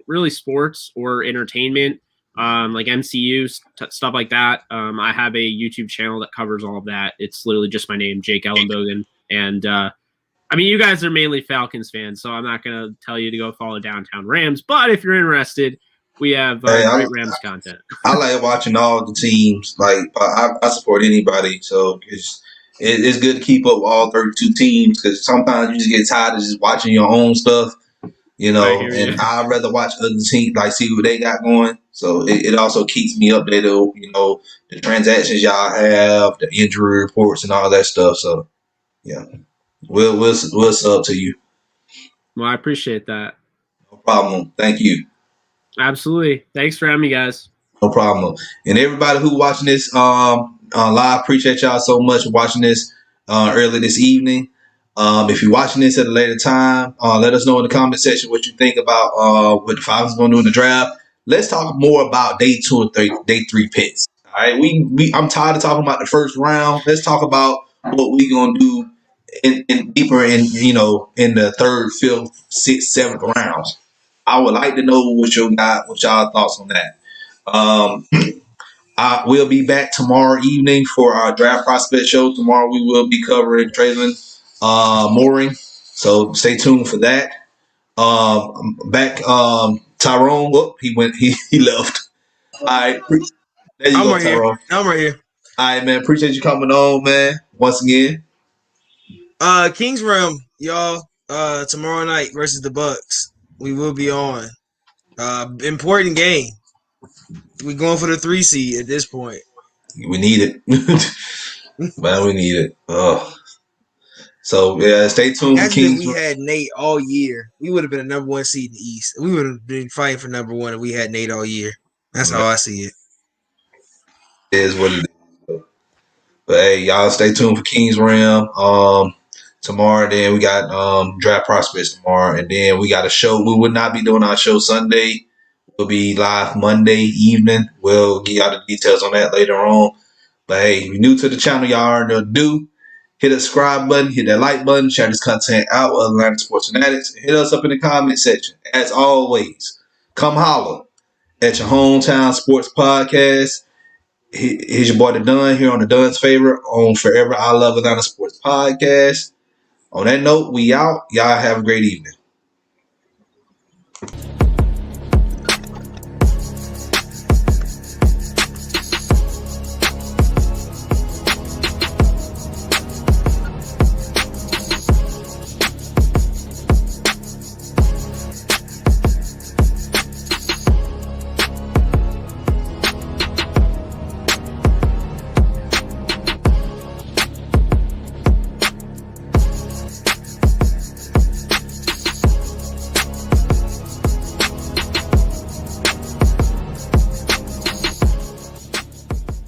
[SPEAKER 2] really sports or entertainment, like MCU, stuff like that, I have a YouTube channel that covers all of that. It's literally just my name, Jake Ellenbogen. And, you guys are mainly Falcons fans, so I'm not going to tell you to go follow Downtown Rams. But if you're interested, we have great Rams content.
[SPEAKER 1] I like watching all the teams. Like I support anybody, so it's good to keep up with all 32 teams because sometimes you just get tired of just watching your own stuff, and I'd rather watch other teams, like see what they got going. So it also keeps me updated, the transactions y'all have, the injury reports and all that stuff. So yeah, we'll sub to you.
[SPEAKER 2] Well, I appreciate that.
[SPEAKER 1] No problem. Thank you.
[SPEAKER 2] Absolutely. Thanks for having me, guys.
[SPEAKER 1] No problem. And everybody who watching this live, appreciate y'all so much for watching this early this evening. If you're watching this at a later time, let us know in the comment section what you think about what the Falcons are going to do in the draft. Let's talk more about day 2 and day 3 picks. All right, I'm tired of talking about the first round. Let's talk about what we're going to do in deeper in the 3rd, 5th, 6th, 7th rounds. I would like to know what y'all thoughts on that. We'll be back tomorrow evening for our draft prospect show. Tomorrow we will be covering Traylon Mooring, so stay tuned for that. Tyrone. Whoop, he left. All right, there you go, Tyrone.
[SPEAKER 3] I'm right here.
[SPEAKER 1] All right, man. Appreciate you coming on, man. Once again.
[SPEAKER 3] Kings Realm, y'all. Tomorrow night versus the Bucks. We will be on. Important game. We're going for the 3 seed at this point.
[SPEAKER 1] We need it. Man, we need it. So yeah, stay tuned for
[SPEAKER 3] Imagine if
[SPEAKER 1] Kings.
[SPEAKER 3] we had Nate all year. We would have been a number one seed in the East. We would have been fighting for number one if we had Nate all year. That's how I see it.
[SPEAKER 1] It is what it is. But hey, y'all stay tuned for Kings Ram. Tomorrow, then we got draft prospects tomorrow, and then we got a show. We would not be doing our show Sunday. We'll be live Monday evening. We'll give y'all the details on that later on. But hey, if you're new to the channel, y'all already know what to do. Hit the subscribe button, hit that like button, share this content out with Atlanta Sports Fanatics, and hit us up in the comment section. As always, come holler at your hometown sports podcast. Here's your boy The Dunn here on The Dunn's Favorite on Forever I Love Atlanta Sports Podcast. On that note, we out. Y'all have a great evening.